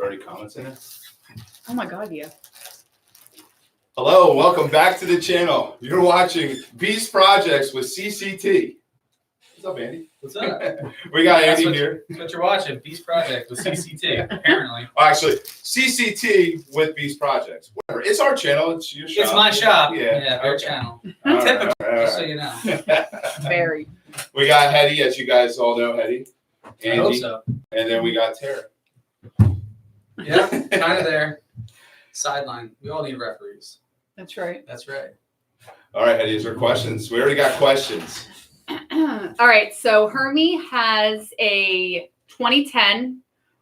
30 comments in it. Oh my God, yeah. Hello, welcome back to the channel. You're watching Beast Projects with CCT. What's up, Andy? What's up? We got Andy here. That's what you're watching, Beast Project with CCT, apparently. Oh, actually, CCT with Beast Projects. Whatever. It's our channel. It's your shop. It's my shop. Yeah, their okay. channel. All Typical, right. just so you know. Very. We got Heddy, as you guys all know, Heddy. Andy, I hope so. And then we got Tara. Yeah, kind of there. Sideline. We all need referees. That's right. That's right. All right, Heddy, is there questions? We already got questions. All right. So Hermie has a 2010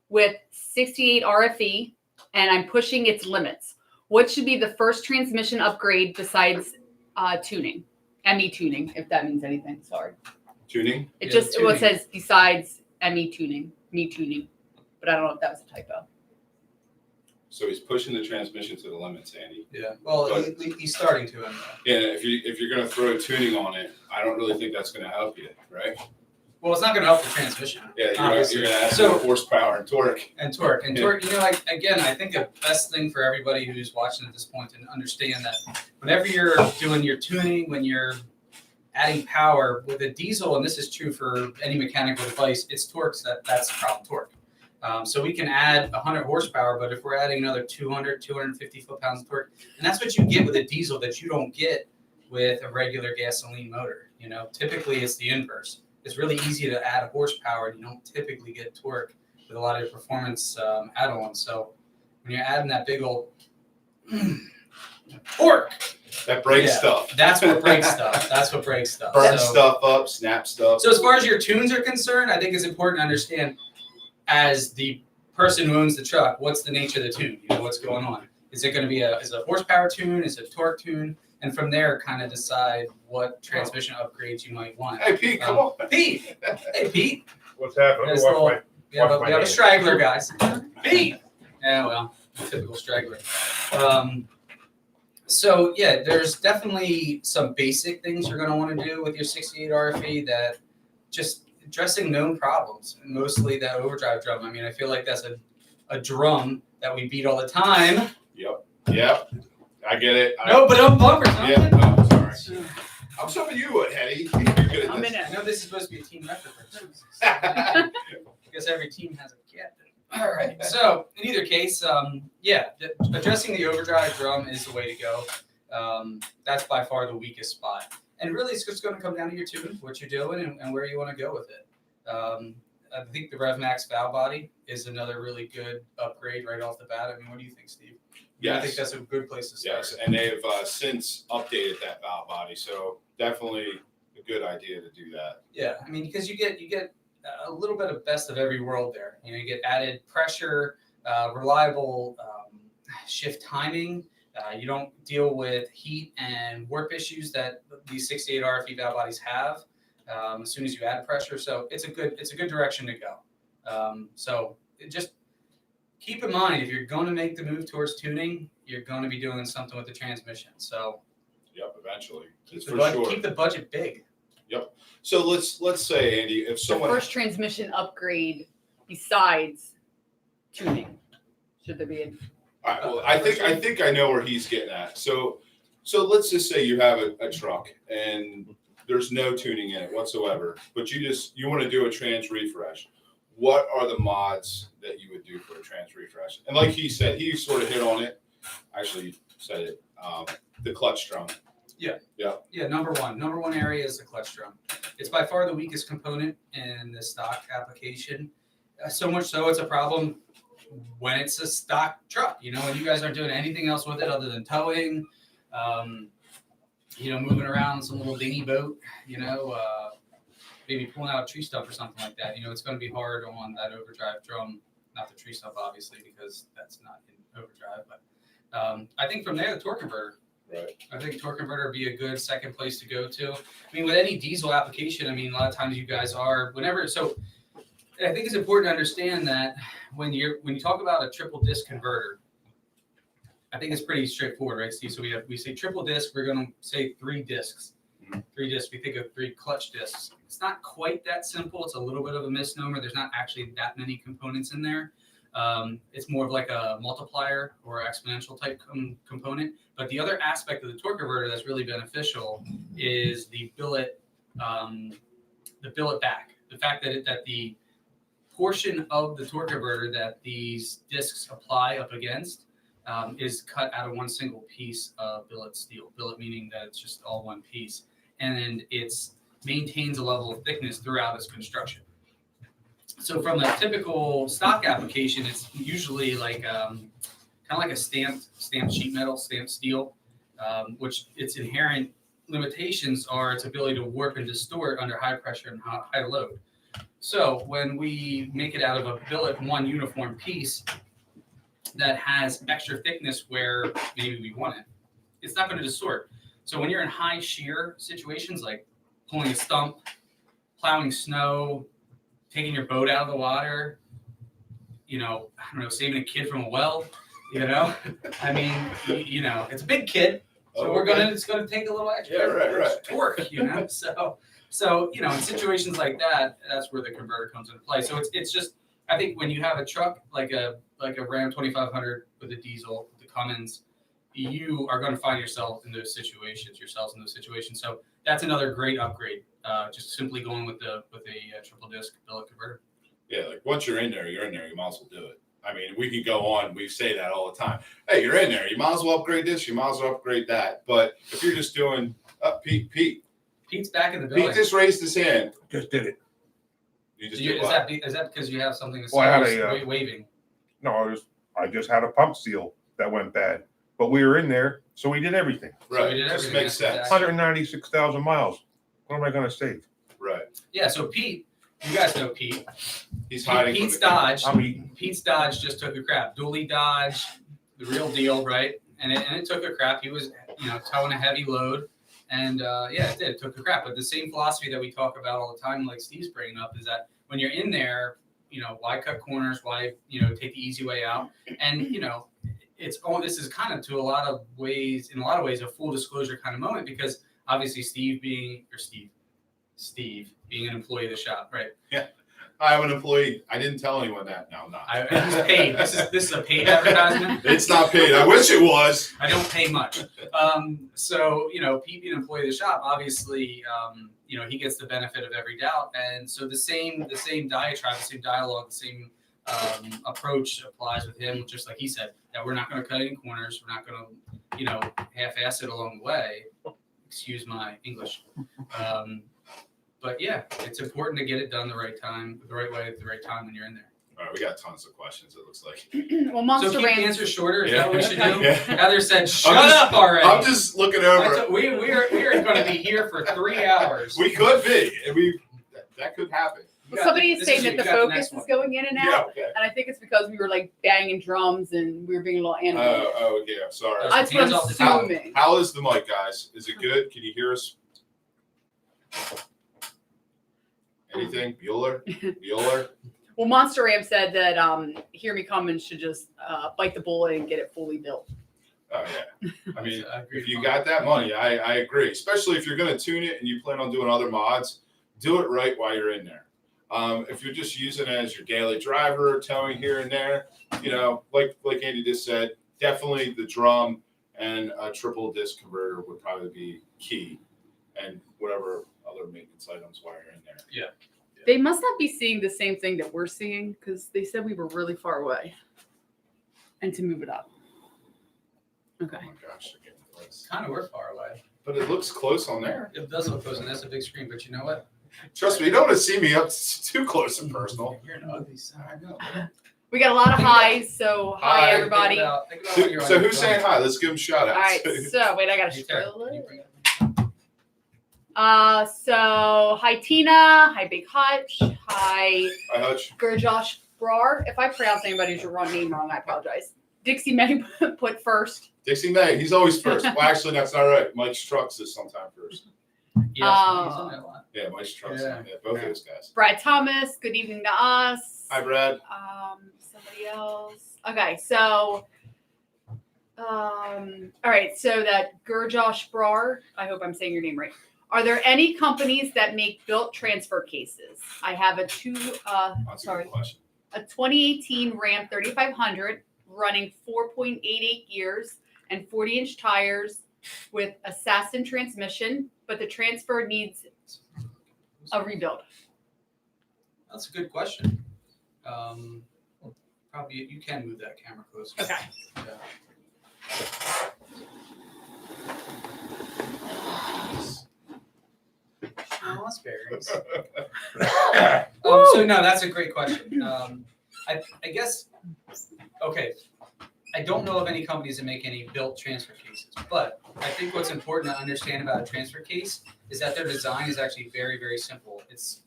with 68 RFE, and I'm pushing its limits. What should be the first transmission upgrade besides tuning? ME tuning, if that means anything. Sorry. Tuning? It Yeah, just tuning. It says besides ME tuning, me tuning, but I don't know if that was a typo. So he's pushing the transmission to the limits, Andy. Yeah. Well, But- he's starting to anyway. Yeah, if you're gonna throw tuning on it, I don't really think that's gonna help you, right? Well, it's not going to help the transmission. Yeah, obviously. you're gonna add So- more horsepower and torque. And torque. And Yeah. torque, you know, I think the best thing for everybody who's watching at this point to understand that whenever you're doing your tuning, when you're adding power with a diesel, and this is true for any mechanical device, it's torques that's the problem, torque. So we can add 100 horsepower, but if we're adding another 200, 250 foot-pounds of torque, and that's what you get with a diesel that you don't get with a regular gasoline motor. You know, typically it's the inverse. It's really easy to add horsepower, and you don't typically get torque with a lot of your performance add-ons. So when you're adding that big old torque, That breaks yeah, stuff. that's what breaks stuff. That's what breaks stuff. Burn So- stuff up, snap stuff. So as far as your tunes are concerned, I think it's important to understand as the person who owns the truck, what's the nature of the tune? You know, what's going on? Is it going to be is it a horsepower tune? Is it a torque tune? And from there, kind of decide what transmission upgrades you might want. Hey, Pete, come on. Pete! Hey, Pete! What's happening? There's Watch little- my- We have, Watch we my have a name. straggler, guys. Pete! Yeah, well, typical straggler. So, yeah, there's definitely some basic things you're going to want to do with your 68 RFE that just addressing known problems, and mostly that overdrive drum. I mean, I feel like that's a drum that we beat all the time. Yep. I get it. No, but I'm bumpers. Yeah, no, sorry. I'm showing you what, Heddy. You're good at I'm in this. I know this is supposed to be a team effort. I guess every team has a captain. All right. So in either case, addressing the overdrive drum is the way to go. That's by far the weakest spot. And really, it's just going to come down to your tune, what you're doing, and where you want to go with it. I think the RevMax valve body is another really good upgrade right off the bat. I mean, what do you think, Steve? Yes. I think that's a good place to start. Yes, and they've since updated that valve body, so definitely a good idea to do that. Yeah, I mean, because you get a little bit of best of every world there. You know, you get added pressure, reliable shift timing. You don't deal with heat and warp issues that these 68 RFE valve bodies have as soon as you add pressure. So it's a good direction to go. So just keep in mind, if you're going to make the move towards tuning, you're going to be doing something with the transmission. So Yep, eventually. It's keep for the, sure. keep the budget big. So let's say, Andy, if The someone first transmission upgrade besides tuning. Should there be all right, well, I think I know where he's getting at. So let's just say you have a truck and there's no tuning in it whatsoever, but you want to do a trans refresh. What are the mods that you would do for a trans refresh? And like he said, he sort of hit on it. Actually said it. The clutch drum. Yeah, number one area is the clutch drum. It's by far the weakest component in the stock application. So much so it's a problem when it's a stock truck. You know, when you guys aren't doing anything else with it other than towing, moving around some little dinghy boat, maybe pulling out a tree stump or something like that. You know, it's going to be hard on that overdrive drum. Not the tree stump, obviously, because that's not in overdrive. But I think from there, the torque converter. Right. I think torque converter would be a good second place to go to. I mean, with any diesel application, I mean, a lot of times you guys are so I think it's important to understand that when you talk about a triple disc converter, I think it's pretty straightforward, right, Steve? So we say triple disc, we're going to say 3 discs. 3 discs, we think of 3 clutch discs. It's not quite that simple. It's a little bit of a misnomer. There's not actually that many components in there. It's more of like a multiplier or exponential type component. But the other aspect of the torque converter that's really beneficial is the billet back. The fact that the portion of the torque converter that these discs apply up against is cut out of one single piece of billet steel. Billet meaning that it's just all one piece, and it maintains a level of thickness throughout its construction. So from a typical stock application, it's usually like kind of like a stamped sheet metal, stamped steel, which its inherent limitations are its ability to warp and distort under high pressure and high load. So when we make it out of a billet, one uniform piece that has extra thickness where maybe we want it, it's not going to distort. So when you're in high shear situations like pulling a stump, plowing snow, taking your boat out of the water, saving a kid from a well, I mean, it's a big kid. So it's going to take a little extra torque, So, in situations like that, that's where the converter comes into play. So it's just, I think when you have a truck like a Ram 2500 with a diesel, the Cummins, you are going to find yourselves in those situations. So that's another great upgrade. Just simply going with a triple disc billet converter. Yeah, like once you're in there, you might as well do it. I mean, we could go on. We say that all the time. Hey, you're in there. You might as well upgrade this. You might as well upgrade that. But if you're just doing, Pete's back in the building. Pete just raised his hand. Just did it. Is that because you have something to say? Well, I had waving. No, I just had a pump seal that went bad, but we were in there, so we did everything. Right. So just makes sense. 196,000 miles. What am I going to save? Right. Yeah. So Pete, you guys know Pete. He's hiding. Pete's Dodge. I'm eating. Pete's Dodge just took a crap. Dually Dodge, the real deal, right? And it took a crap. He was, towing a heavy load. And it did. It took a crap. But the same philosophy that we talk about all the time, like Steve's bringing up, is that when you're in there, why cut corners? Why, take the easy way out? And, this is kind of in a lot of ways, a full disclosure kind of moment, because obviously Steve being an employee of the shop, right? Yeah. I'm an employee. I didn't tell anyone that. No, I'm not. He's paid. This is a paid advertisement. It's not paid. I wish it was. I don't pay much. So, Pete being an employee of the shop, obviously, he gets the benefit of every doubt. And so the same diatribe, the same dialogue, the same approach applies with him, just like he said, that we're not going to cut any corners. We're not going to, half-ass it along the way. Excuse my English. But yeah, it's important to get it done the right way at the right time when you're in there. All right, we got tons of questions, it looks like. Well, Monster So keep the answer shorter. Is that what we should do? Yeah. Heather said, "Shut up already." I'm just looking over. We are going to be here for 3 hours. We could be. That could happen. Well, somebody is saying that the focus is going in and out, Yeah, okay. and I think it's because we were like banging drums and we were being a little animated. Oh, yeah. Sorry. That's what I'm assuming. How is the mic, guys? Is it good? Can you hear us? Anything? Bueller? Well, Monster Ram said that Hear Me Coming should just bite the bullet and get it fully built. Oh, yeah. I mean, if you got that money, I agree. Especially if you're going to tune it and you plan on doing other mods, do it right while you're in there. If you're just using it as your daily driver, towing here and there, like Andy just said, definitely the drum and a triple disc converter would probably be key, and whatever other maintenance items while you're in there. Yeah. They must not be seeing the same thing that we're seeing, because they said we were really far away and to move it up. Okay. Oh my gosh, they're getting close. Kind of we're far away. But it looks close on there. It does look close, and that's a big screen. But you know what? Trust me, you don't want to see me up too close and personal. You're an ugly son. I know. We got a lot of highs, so hi, Hi. everybody. Think about when you're So on your who's phone. saying hi? Let's give them shout outs. All right, so wait, I got to Hey, Tara, scroll can you it. bring it? So hi Tina, hi Big Hutch, hi Hi, Hutch. Gurjosh Brar. If I pronounce anybody's name wrong, I apologize. Dixie May put first. Dixie May, he's always first. Well, actually, that's not right. Mike's Trucks is sometime first. Yeah, he's on that a lot. Yeah, Mike's Trucks. Yeah. Yeah, both of those guys. Brad Thomas, good evening to us. Hi, Brad. Somebody else. Okay, so all right, so that Gurjosh Brar, I hope I'm saying your name right. Are there any companies that make built transfer cases? I have That's a sorry. good question. a 2018 Ram 3500 running 4.88 gears and 40-inch tires with Assassin transmission, but the transfer needs a rebuild. That's a good question. Probably you can move that camera closer. Okay. Yeah. Oh, that's berries. So no, that's a great question. I guess, okay, I don't know of any companies that make any built transfer cases, but I think what's important to understand about a transfer case is that their design is actually very, very simple. It's,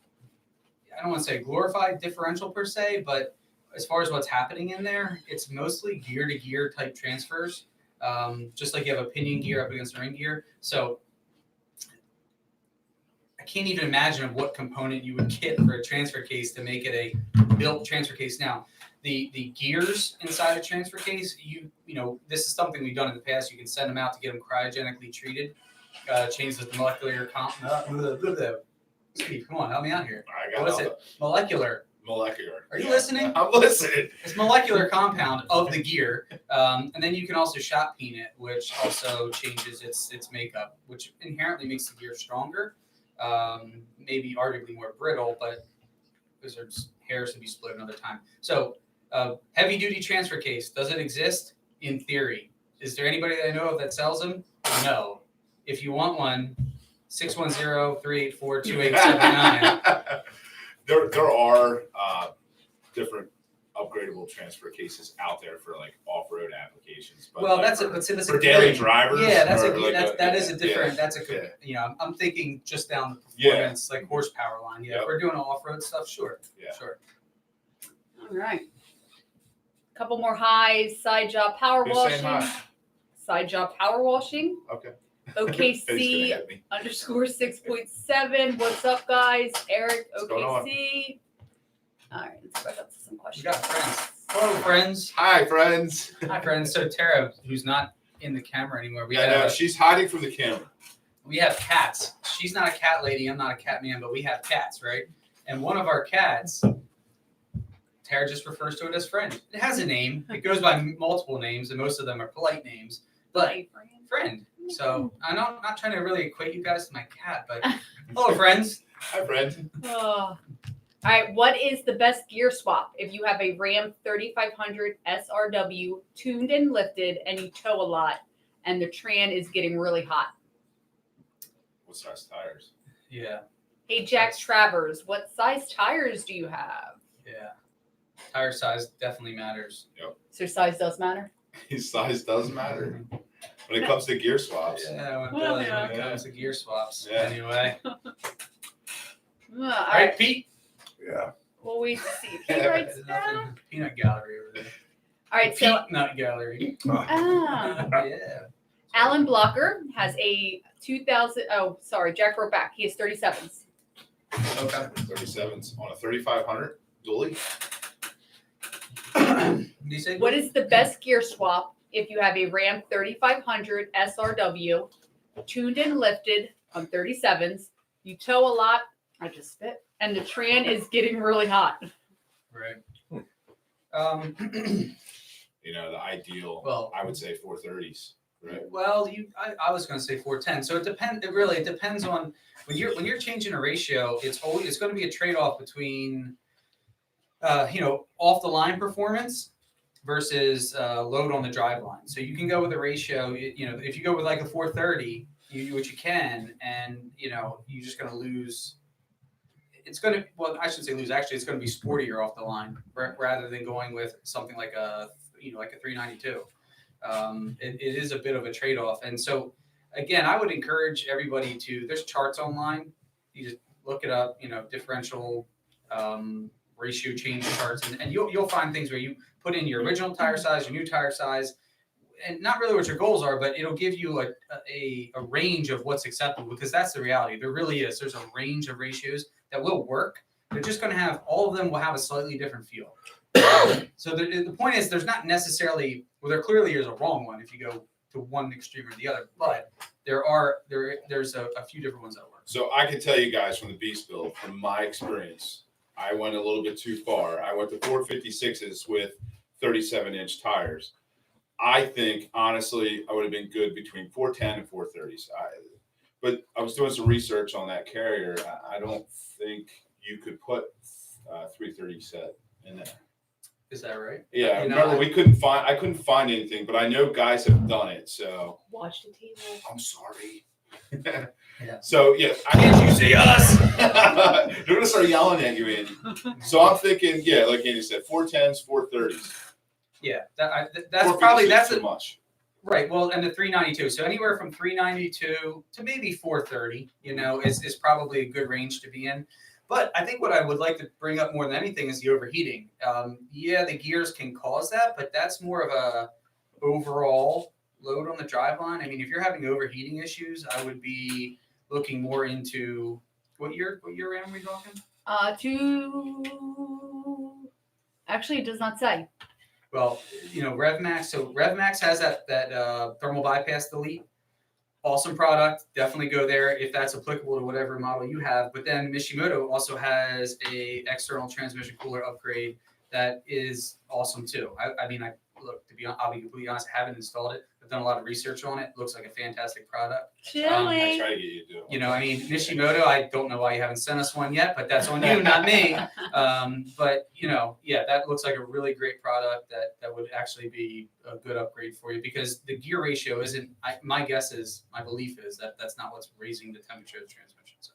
I don't want to say glorified differential per se, but as far as what's happening in there, it's mostly gear to gear type transfers. Just like you have a pinion gear up against a ring gear. So I can't even imagine of what component you would get for a transfer case to make it a built transfer case. Now, the gears inside a transfer case, you know, this is something we've done in the past. You can send them out to get them cryogenically treated, change the molecular Steve, come on, help me out here. I got What is it? Molecular. Molecular. Are you listening? I'm listening. It's molecular compound of the gear, and then you can also shot peen it, which also changes its makeup, which inherently makes the gear stronger, maybe arguably more brittle, but because there's hairs to be split another time. So, heavy duty transfer case, does it exist? In theory. Is there anybody that I know of that sells them? No. If you want one, 610-384-2879. There are different upgradable transfer cases out there for like off-road applications. But Well, like that's for daily drivers. Yeah, that's or like that is a different. yeah, that's a yeah. you know, I'm thinking just down the Yeah. performance, like horsepower line. Yeah, Yep. if we're doing off-road stuff, sure, Yeah. sure. All right. Couple more highs. Side job power Who's saying washing. hi? Side job power washing. Okay. OKC He's gonna hit me. _6.7. What's up, guys? Eric, What's going on? OKC. All right, let's go up to some You questions. got friends. Hello, friends. Hi, friends. Hi, friends. So Tara, who's not in the camera anymore, we Yeah, no, have she's hiding from the camera. we have cats. She's not a cat lady. I'm not a cat man, but we have cats, right? And one of our cats, Tara just refers to it as friend. It has a name. It goes by multiple names, and most of them are polite names. But Hi, friend. friend. So I'm not trying to really equate you guys to my cat, but hello, friends. Hi, friend. Oh. All right, what is the best gear swap if you have a Ram 3500 SRW tuned and lifted and you tow a lot and the Tran is getting really hot? What size tires? Yeah, Hey, Jack Travers, what size tires do you have? yeah. Tire size definitely matters. So size does matter? His size does matter when it comes to gear swaps. Yeah, when it Well, does, yeah. when it comes to gear swaps. Yeah. Anyway. All All right, right, Pete. Yeah. we'll wait to see. He writes There's down. nothing. Peanut gallery over there. All right, so Peanut gallery. ah, Yeah. Alan Blocker has a 2000. Oh, sorry, Jack wrote back. He has 37s. Okay. 37s on a 3500 dually. Do you say What is the best gear swap if you have a Ram 3500 SRW tuned and lifted on 37s? You tow a lot. I just spit. And the Tran is getting really hot. right? You know, the ideal. Well- I would say 430s. Right. Well, I was going to say 410. So it depends. It really depends on when you're changing a ratio. It's going to be a trade-off between off the line performance versus load on the drive line. So you can go with a ratio. If you go with like a 430, you do what you can, and you're just going to lose. It's going to I shouldn't say lose. Actually, it's going to be sportier off the line rather than going with something like a 392. It is a bit of a trade-off. And so, again, I would encourage everybody there's charts online. You just look it up, differential ratio change charts, and you'll find things where you put in your original tire size, your new tire size, and not really what your goals are, but it'll give you a range of what's acceptable, because that's the reality. There really is. There's a range of ratios that will work. They're just going to have, all of them will have a slightly different feel. So the point is, there's not necessarily, there clearly is a wrong one if you go to one extreme or the other, but there's a few different ones that work. So I can tell you guys from the Beast Build, from my experience, I went a little bit too far. I went to 456s with 37-inch tires. I think, honestly, I would have been good between 410 and 430s. But I was doing some research on that carrier. I don't think you could put 330 set in there. Is that right? Yeah, You know, remember I couldn't find anything, but I know guys have done it. So Watch the TV. I'm sorry. Yeah. So yeah, Can't you see us? they're gonna start yelling at you, Andy. So I'm thinking, yeah, like Andy said, 410s, 430s. Yeah, that's probably too much. Right. Well, and the 392. So anywhere from 392 to maybe 430, is probably a good range to be in. But I think what I would like to bring up more than anything is the overheating. Yeah, the gears can cause that, but that's more of a overall load on the driveline. I mean, if you're having overheating issues, I would be looking more into what year Ram are we talking? Actually, it does not say. Well, RevMax. So RevMax has that thermal bypass delete. Awesome product. Definitely go there if that's applicable to whatever model you have. But then Mishimoto also has a external transmission cooler upgrade that is awesome too. I'll be completely honest, I haven't installed it. I've done a lot of research on it. Looks like a fantastic product. Chili. I try to get you to do it. Mishimoto, I don't know why you haven't sent us one yet, but that's on you, not me. But that looks like a really great product that would actually be a good upgrade for you because the gear ratio isn't. My belief is that that's not what's raising the temperature of the transmission. So.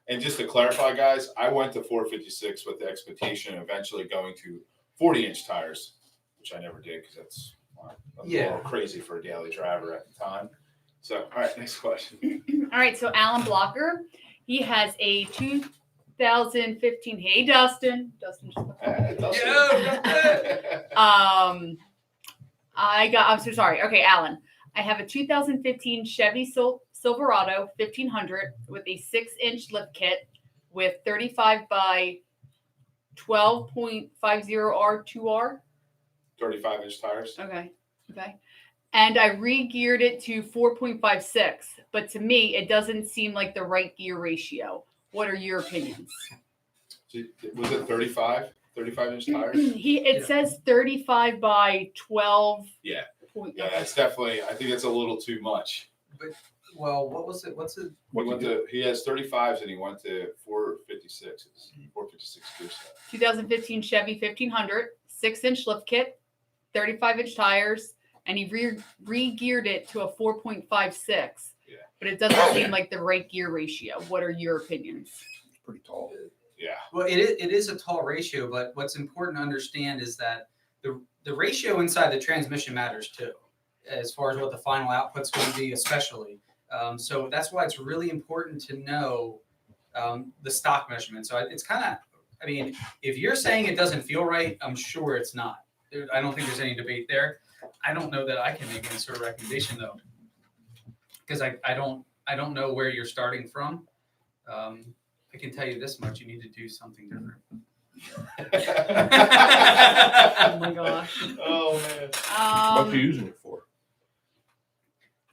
And just to clarify, guys, I went to 456 with the expectation of eventually going to 40-inch tires, which I never did because that's a little crazy for a daily driver at the time. So, all right, next question. All right, so Alan Blocker, he has a 2015. Hey, Dustin. Dustin just I'm so sorry. Okay, Alan. I have a 2015 Chevy Silverado 1500 with a 6-inch lift kit with 35 by 12.50 R2R. 35-inch tires. Okay. And I re-geared it to 4.56, but to me, it doesn't seem like the right gear ratio. What are your opinions? Was it 35-inch tires? It says 35 by 12. Yeah, it's definitely. I think it's a little too much. But what was it? What's it? He has 35s and he went to 456s. 456 gear set. 2015 Chevy 1500, 6-inch lift kit, 35-inch tires, and he re-geared it to a 4.56. Yeah. But it doesn't seem like the right gear ratio. What are your opinions? It's pretty tall. Yeah. Well, it is a tall ratio, but what's important to understand is that the ratio inside the transmission matters too, as far as what the final output's going to be, especially. So that's why it's really important to know the stock measurement. So it's kind of, if you're saying it doesn't feel right, I'm sure it's not. I don't think there's any debate there. I don't know that I can make any sort of recommendation though, because I don't know where you're starting from. I can tell you this much: you need to do something different. Oh my gosh. Oh man. What are you using it for?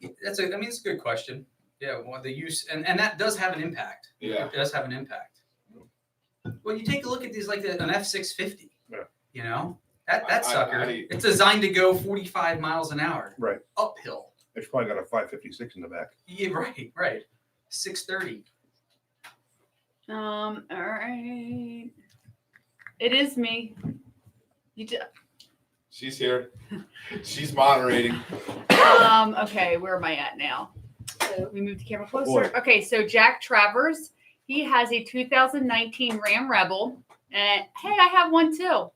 It's a good question. Yeah, well, the use and that does have an impact. Yeah. It does have an impact. Well, you take a look at these like an F650. Yeah. That sucker. It's designed to go 45 miles an hour. Right. Uphill. It's probably got a 556 in the back. Yeah, right. 630. All right. It is me. She's here. She's moderating. Okay, where am I at now? So we moved the camera closer. Okay, so Jack Travers, he has a 2019 Ram Rebel. And hey, I have one too.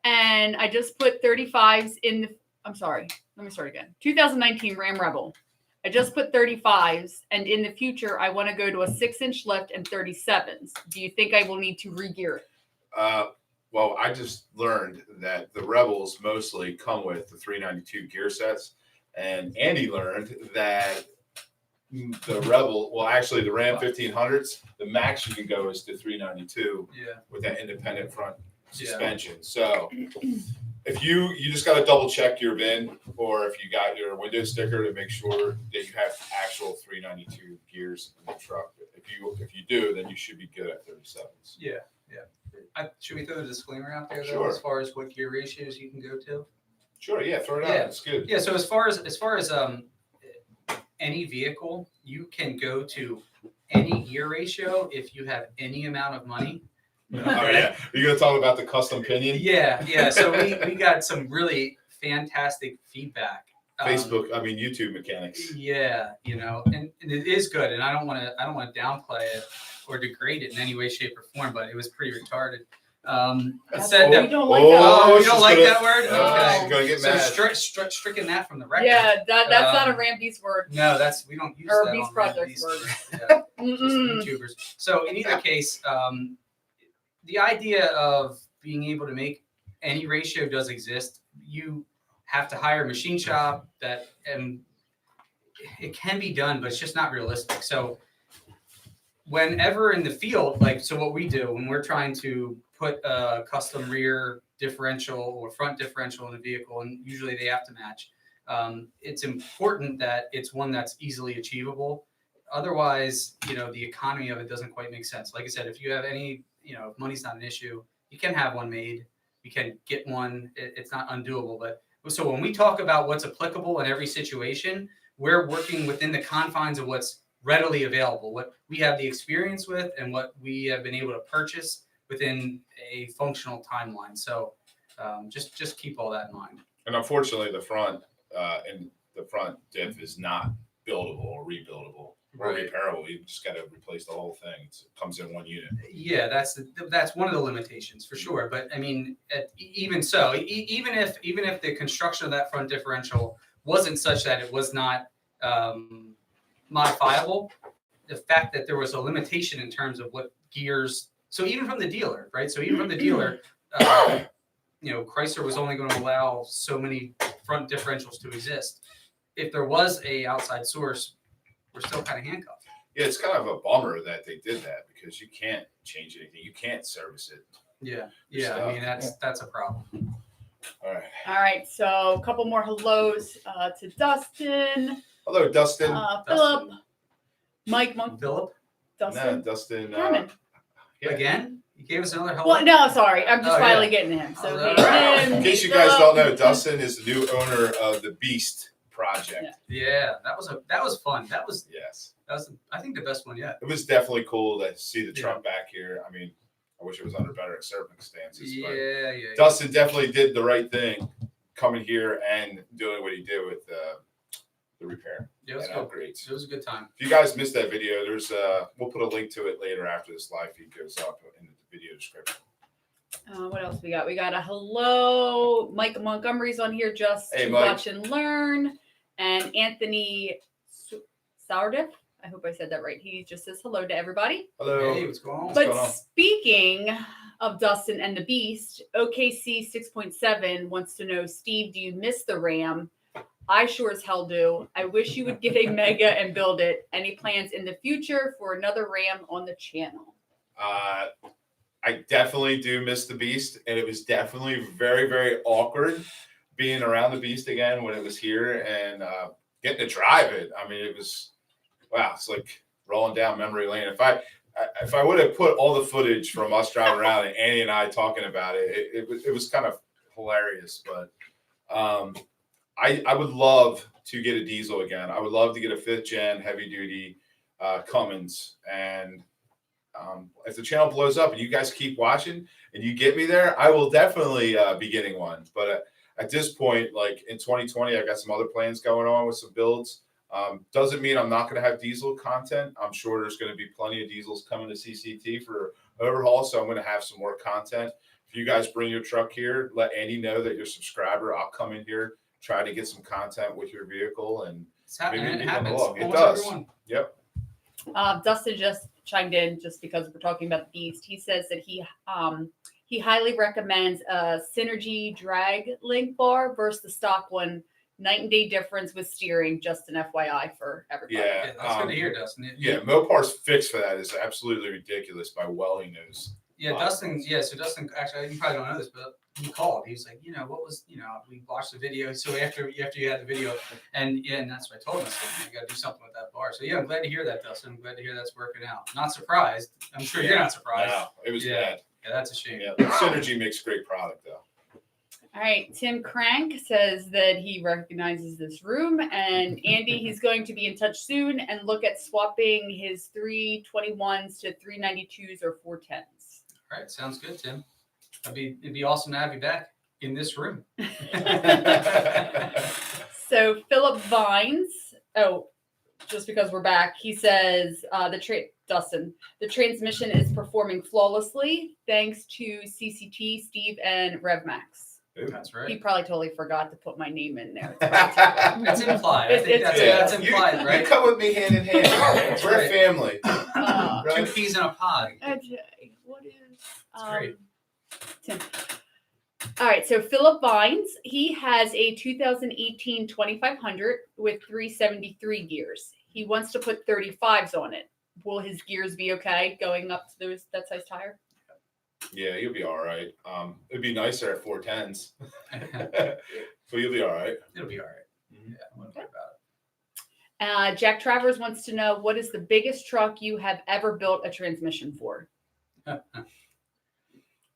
And I just put 35s in the, I'm sorry, let me start again. 2019 Ram Rebel. I just put 35s, and in the future, I want to go to a 6-inch lift and 37s. Do you think I will need to re-gear it? Well, I just learned that the Rebels mostly come with the 392 gear sets, and Andy learned that the the Ram 1500s, the max you can go is to 392 with that independent front suspension. So if you just got to double check your VIN, or if you got your window sticker to make sure that you have actual 392 gears in the truck. If you do, then you should be good at 37s. Yeah. Should we throw the disclaimer out there though, Sure. as far as what gear ratios you can go to? Sure, yeah, throw it out. Yeah. It's good. Yeah. So as far as any vehicle, you can go to any gear ratio if you have any amount of money. Oh yeah, you're gonna talk about the custom pinion. Yeah. So we got some really fantastic feedback. YouTube mechanics. Yeah, and it is good, and I don't want to downplay it or degrade it in any way, shape, or form, but it was pretty retarded. Said that. We don't like Oh, you she's don't like gonna- that word? Oh, Okay. she's gonna get So mad. stricken that from the record. Yeah, that's not a Um, Rambeast word. No, we don't use Or that Beast on Project these- word. yeah, just Mm-mm. YouTubers. So in either case, the idea of being able to make any ratio does exist. You have to hire a machine shop and it can be done, but it's just not realistic. So whenever in the field, so what we do when we're trying to put a custom rear differential or front differential in a vehicle, and usually they have to match, it's important that it's one that's easily achievable. Otherwise, the economy of it doesn't quite make sense. Like I said, if you have any, if money's not an issue, you can have one made, you can get one, it's not undoable. But so when we talk about what's applicable in every situation, we're working within the confines of what's readily available, what we have the experience with, and what we have been able to purchase within a functional timeline. So just keep all that in mind. And unfortunately, the front diff is not buildable or rebuildable or Right. repairable. You just got to replace the whole thing. It comes in one unit. Yeah, that's one of the limitations for sure. But I mean, even so, even if the construction of that front differential wasn't such that it was not modifiable, the fact that there was a limitation in terms of what gears. So even from the dealer, right? So even from the dealer, Chrysler was only going to allow so many front differentials to exist. If there was a outside source, we're still kind of handcuffed. Yeah, it's kind of a bummer that they did that because you can't change anything. You can't service it. Yeah. Stuff. I mean, that's a problem. All right. All right, so a couple more hellos to Dustin, Hello, Dustin. Philip, Mike Monk, Philip, No, Dustin. Dustin. Hammond. Yeah. again? You gave us another help. Well, no, sorry, I'm just Oh, finally yeah. getting to him. So Oh, hey, right. him, In case hey, you guys Philip. don't know, Dustin is the new owner of the Beast project. Yeah, that was fun. That was Yes. I think the best one yet. It was definitely cool to see the truck back here. I mean, I wish it was under better circumstances. But Yeah. Dustin definitely did the right thing coming here and doing what he did with the repair Yeah, it was and good. upgrades. It was a good time. If you guys missed that video, there's we'll put a link to it later after this live feed goes up in the video description. What else we got? We got a hello. Mike Montgomery's on here just Hey, to Mike. watch and learn. And Anthony Sourdiff. I hope I said that right. He just says hello to everybody. Hello. Hey, what's going on? What's But going on? speaking of Dustin and the Beast, OKC 6.7 wants to know, Steve, do you miss the Ram? I sure as hell do. I wish you would get a Mega and build it. Any plans in the future for another Ram on the channel? I definitely do miss the Beast, and it was definitely very, very awkward being around the Beast again when it was here and getting to drive it. I mean, it was wow. It's like rolling down memory lane. If I would have put all the footage from us driving around and Annie and I talking about it, it was kind of hilarious. But I would love to get a diesel again. I would love to get a 5th gen heavy duty Cummins. And if the channel blows up and you guys keep watching and you get me there, I will definitely be getting one. But at this point, like in 2020, I got some other plans going on with some builds. Doesn't mean I'm not going to have diesel content. I'm sure there's going to be plenty of diesels coming to CCT for overhaul. So I'm going to have some more content. If you guys bring your truck here, let Andy know that you're a subscriber. I'll come in here, try to get some content with your vehicle. And It's happening. maybe It leave them happens. alone. It Almost does. everyone. Yep. Dustin just chimed in just because we're talking about the Beast. He says that he highly recommends a Synergy drag link bar versus the stock one. Night and day difference with steering. Just an FYI for everybody. Yeah. Yeah, that's good to hear, Dustin. Yeah, Mopar's fix for that is absolutely ridiculous by welding Yeah, Dustin. Yeah, so Dustin actually, you probably don't know this, but he called. He was like, what was, we watched the video. So after you had the video, and that's what I told him. I said, you got to do something with that bar. So yeah, I'm glad to hear that, Dustin. I'm glad to hear that's working out. Not surprised. I'm sure you're not surprised. No, it was bad. Yeah, that's a shame. Yeah, Synergy makes great product though. All right, Tim Crank says that he recognizes this room, and Andy, he's going to be in touch soon and look at swapping his 321s to 392s or 410s. All right, sounds good, Tim. It'd be awesome to have you back in this room. So Philip Vines, just because we're back, he says Dustin, the transmission is performing flawlessly thanks to CCT, Steve, and RevMax. That's He right. probably totally forgot to put my name in there. That's implied. I think that's implied, right? You come with me hand in hand. We're right. a family. Two peas in a pod. Okay, what is That's great. Tim? All right, so Philip Vines, he has a 2018 2500 with 373 gears. He wants to put 35s on it. Will his gears be okay going up to that size tire? Yeah, you'll be all right. It'd be nicer at 410s, but you'll be all right. It'll be all right. Yeah, I wouldn't worry about it. Jack Travers wants to know, what is the biggest truck you have ever built a transmission for?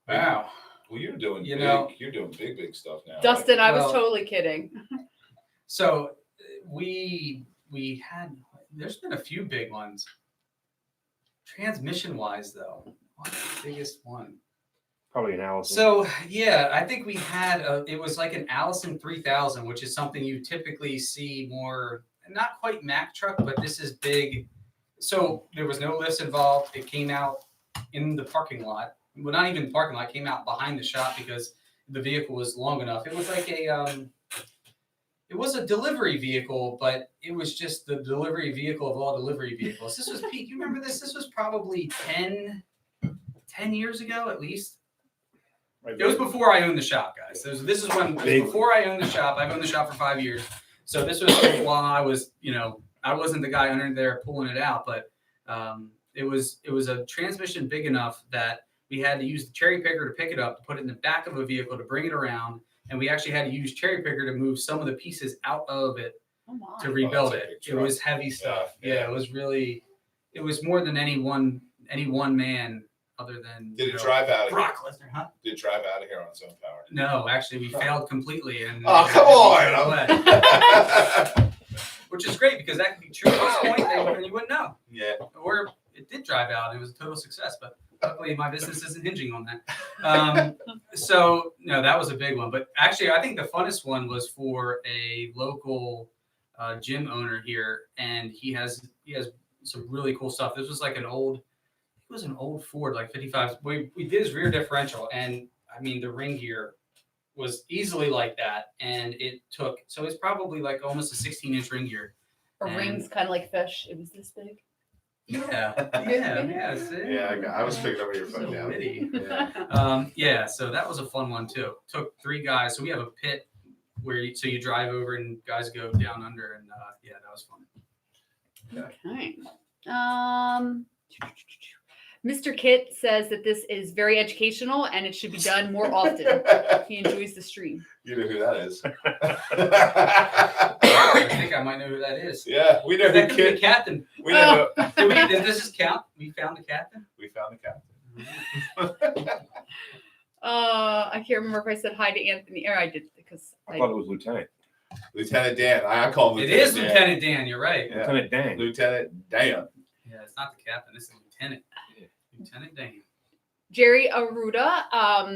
Wow. Well, you're doing you're doing big stuff now. Dustin, I was Well- totally kidding. So we had. There's been a few big ones. Transmission wise, though, what's the biggest one? Probably an Allison. So yeah, I think we had it was like an Allison 3000, which is something you typically see more, not quite Mack truck, but this is big. So there was no lifts involved. It came out in the parking lot. Well, not even the parking lot. It came out behind the shop because the vehicle was long enough. It was like it was a delivery vehicle, but it was just the delivery vehicle of all delivery vehicles. This was Pete. You remember this? This was probably 10 years ago at least. It was before I owned the shop, guys. This is when before I owned the shop. I've owned the shop for 5 years. So this was while I was, I wasn't the guy under there pulling it out, but it was a transmission big enough that we had to use the cherry picker to pick it up, to put it in the back of a vehicle to bring it around, and we actually had to use cherry picker to move some of the pieces out of it to rebuild it. It was heavy stuff. Yeah, it was really. It was more than any one man. Other than Did it drive out of here? Brock Lesnar, huh? Did it drive out of here on its own power? No, actually, we failed completely. And Come on! Which is great because that could be true at this point, and you wouldn't know. Yeah. Or it did drive out; it was a total success. But luckily, my business isn't hinging on that. So no, that was a big one. But actually, I think the funnest one was for a local gym owner here, and he has some really cool stuff. This was like an old. It was an old Ford, like 55. We did his rear differential, and I mean the ring gear was easily like that, and it took. So it's probably like almost a 16-inch ring gear. Rings kind of like fish. It was this big. Yeah. See? I was picking up your phone So down. witty. So that was a fun one too. Took 3 guys. So we have a pit where you drive over and guys go down under, and that was fun. Okay. Mr. Kit says that this is very educational and it should be done more often. He enjoys the stream. You know who that is. I think I might know who that is. Yeah, we know who That could be a Kit. captain. We know. Does this count? We found a captain. We found the captain. I can't remember if I said hi to Anthony or I did because I thought it was Lieutenant. Lieutenant Dan. I call him It Lieutenant is Dan. Lieutenant Dan. You're right. Yeah. Lieutenant Dan. Lieutenant Dan. Yeah, it's not the captain. This is Lieutenant. Lieutenant Dan. Jerry Aruda,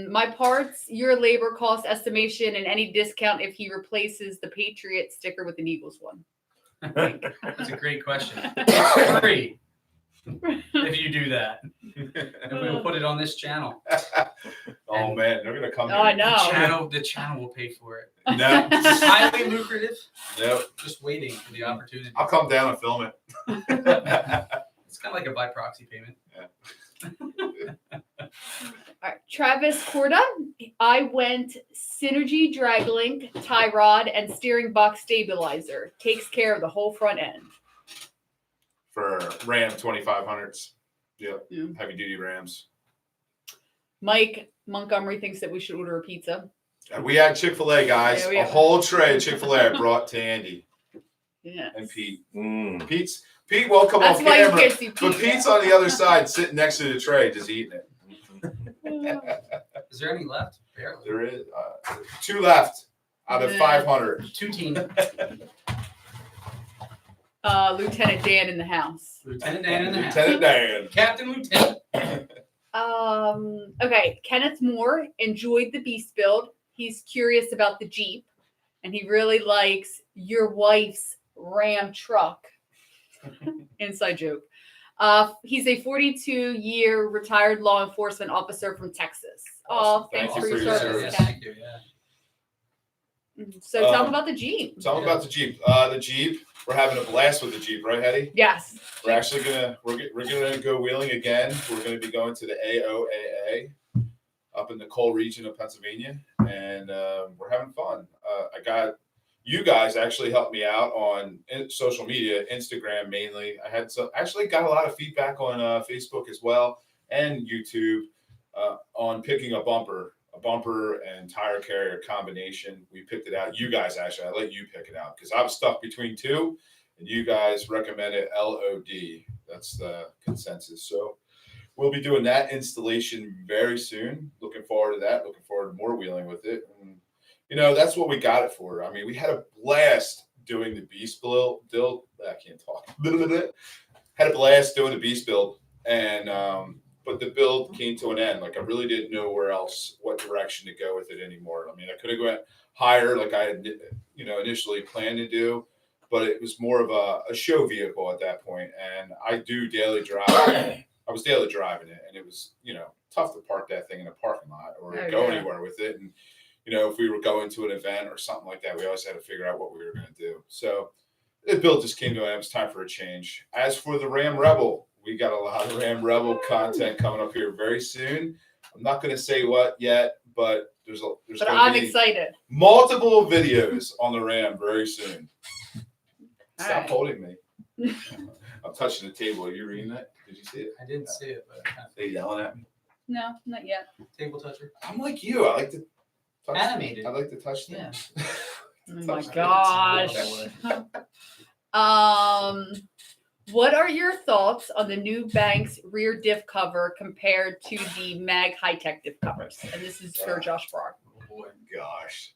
my parts, your labor cost estimation, and any discount if he replaces the Patriot sticker with an Eagles one. That's a great question. It's free if you do that. And we'll put it on this channel. Oh man, they're gonna come. Oh, I here. know. The channel will pay for it. No, It's highly lucrative. no. Just waiting for the opportunity. I'll come down and film it. It's kind of like a by proxy payment. All right, Travis Corda, I went Synergy drag link, tie rod, and steering box stabilizer. Takes care of the whole front end. For Ram 2500s. Yep. Yeah. Heavy duty Rams. Mike Montgomery thinks that we should order a pizza. And we had Chick-fil-A, guys. Yeah, we A have- whole tray of Chick-fil-A I brought to Andy Yeah. and Pete. Mm. Pete won't come That's off why you camera, can't see but Pete. Pete's on the other side, sitting next to the tray, just eating it. Is there any left? Barely. There is 2 left out of Yeah. 500. 2 team. Lieutenant Dan in the house. Lieutenant Dan in the house. Lieutenant Dan. Captain Lieutenant. Okay. Kenneth Moore enjoyed the Beast build. He's curious about the Jeep, and he really likes your wife's Ram truck. Inside joke. He's a 42-year retired law enforcement officer from Texas. Awesome. Oh, thanks Thank for you your for your service, service. Ken. Thank you. Yeah. So tell him about the Jeep. Tell them about the Jeep. The Jeep. We're having a blast with the Jeep, right, Heddy? Yes. We're actually we're gonna go wheeling again. We're gonna be going to the AOAA up in the coal region of Pennsylvania, and we're having fun. I got you guys actually helped me out on social media, Instagram mainly. I had actually got a lot of feedback on Facebook as well and YouTube on picking a bumper and tire carrier combination. We picked it out. You guys actually, I let you pick it out because I was stuck between 2, and you guys recommended LOD. That's the consensus. So we'll be doing that installation very soon. Looking forward to that. Looking forward to more wheeling with it. And, that's what we got it for. I mean, we had a blast doing the Beast build. I can't talk. Had a blast doing the Beast build, and but the build came to an end. Like I really didn't know what direction to go with it anymore. I mean, I could have gone higher, like I had, initially planned to do, but it was more of a show vehicle at that point. And I do daily drive. I was daily driving it, and it was, tough to park that thing in a parking lot or go anywhere with it. And if we were going to an event or something like that, we always had to figure out what we were going to do. So the build just came to an end. It was time for a change. As for the Ram Rebel, we got a lot of Ram Rebel content coming up here very soon. I'm not going to say what yet, but there's But going I'm to be excited. multiple videos on the Ram very soon. All Stop right. holding me. I'm touching the table. Are you reading that? Did you see it? I didn't see it, but I kind They yelling at me. No, not yet. of table toucher. I'm like you. I like to touch. Animated. I like to touch Yeah. things. Oh my Touch gosh. What are your thoughts on the new Banks rear diff cover compared to the Mag High Tech diff covers? And this is for Josh Farr. Oh boy, gosh.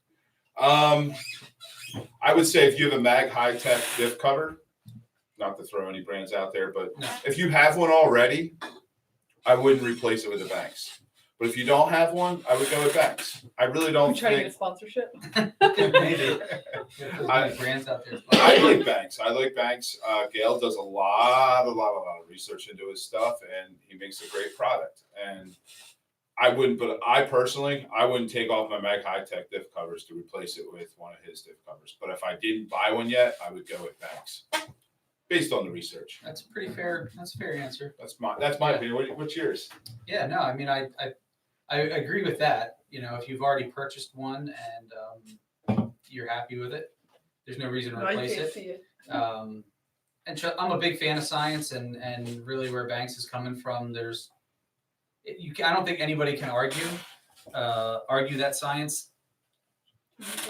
I would say if you have a Mag High Tech diff cover, not to throw any brands out there, but No. if you have one already, I wouldn't replace it with a Banks. But if you don't have one, I would go with Banks. I really I'm don't trying to get a think. sponsorship. Maybe. There's brands out there. I like Banks. Gail does a lot of research into his stuff, and he makes a great product. And I personally wouldn't take off my Mag High Tech diff covers to replace it with one of his diff covers. But if I didn't buy one yet, I would go with Banks, based on the research. That's pretty fair. That's a fair answer. That's my opinion. What's yours? Yeah, no, I mean, I agree with that. If you've already purchased one and you're happy with it, there's no reason to replace it. see it. And I'm a big fan of science, and really where Banks is coming from, I don't think anybody can argue that science.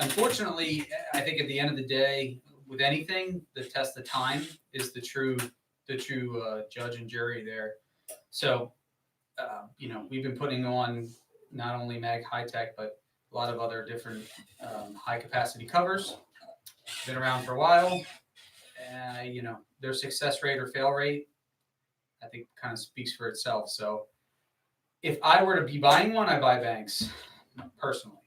Unfortunately, I think at the end of the day, with anything, the test of time is the true judge and jury there. So, we've been putting on not only Mag High Tech, but a lot of other different high capacity covers. Been around for a while. Their success rate or fail rate, I think, kind of speaks for itself. So, if I were to be buying one, I buy Banks personally.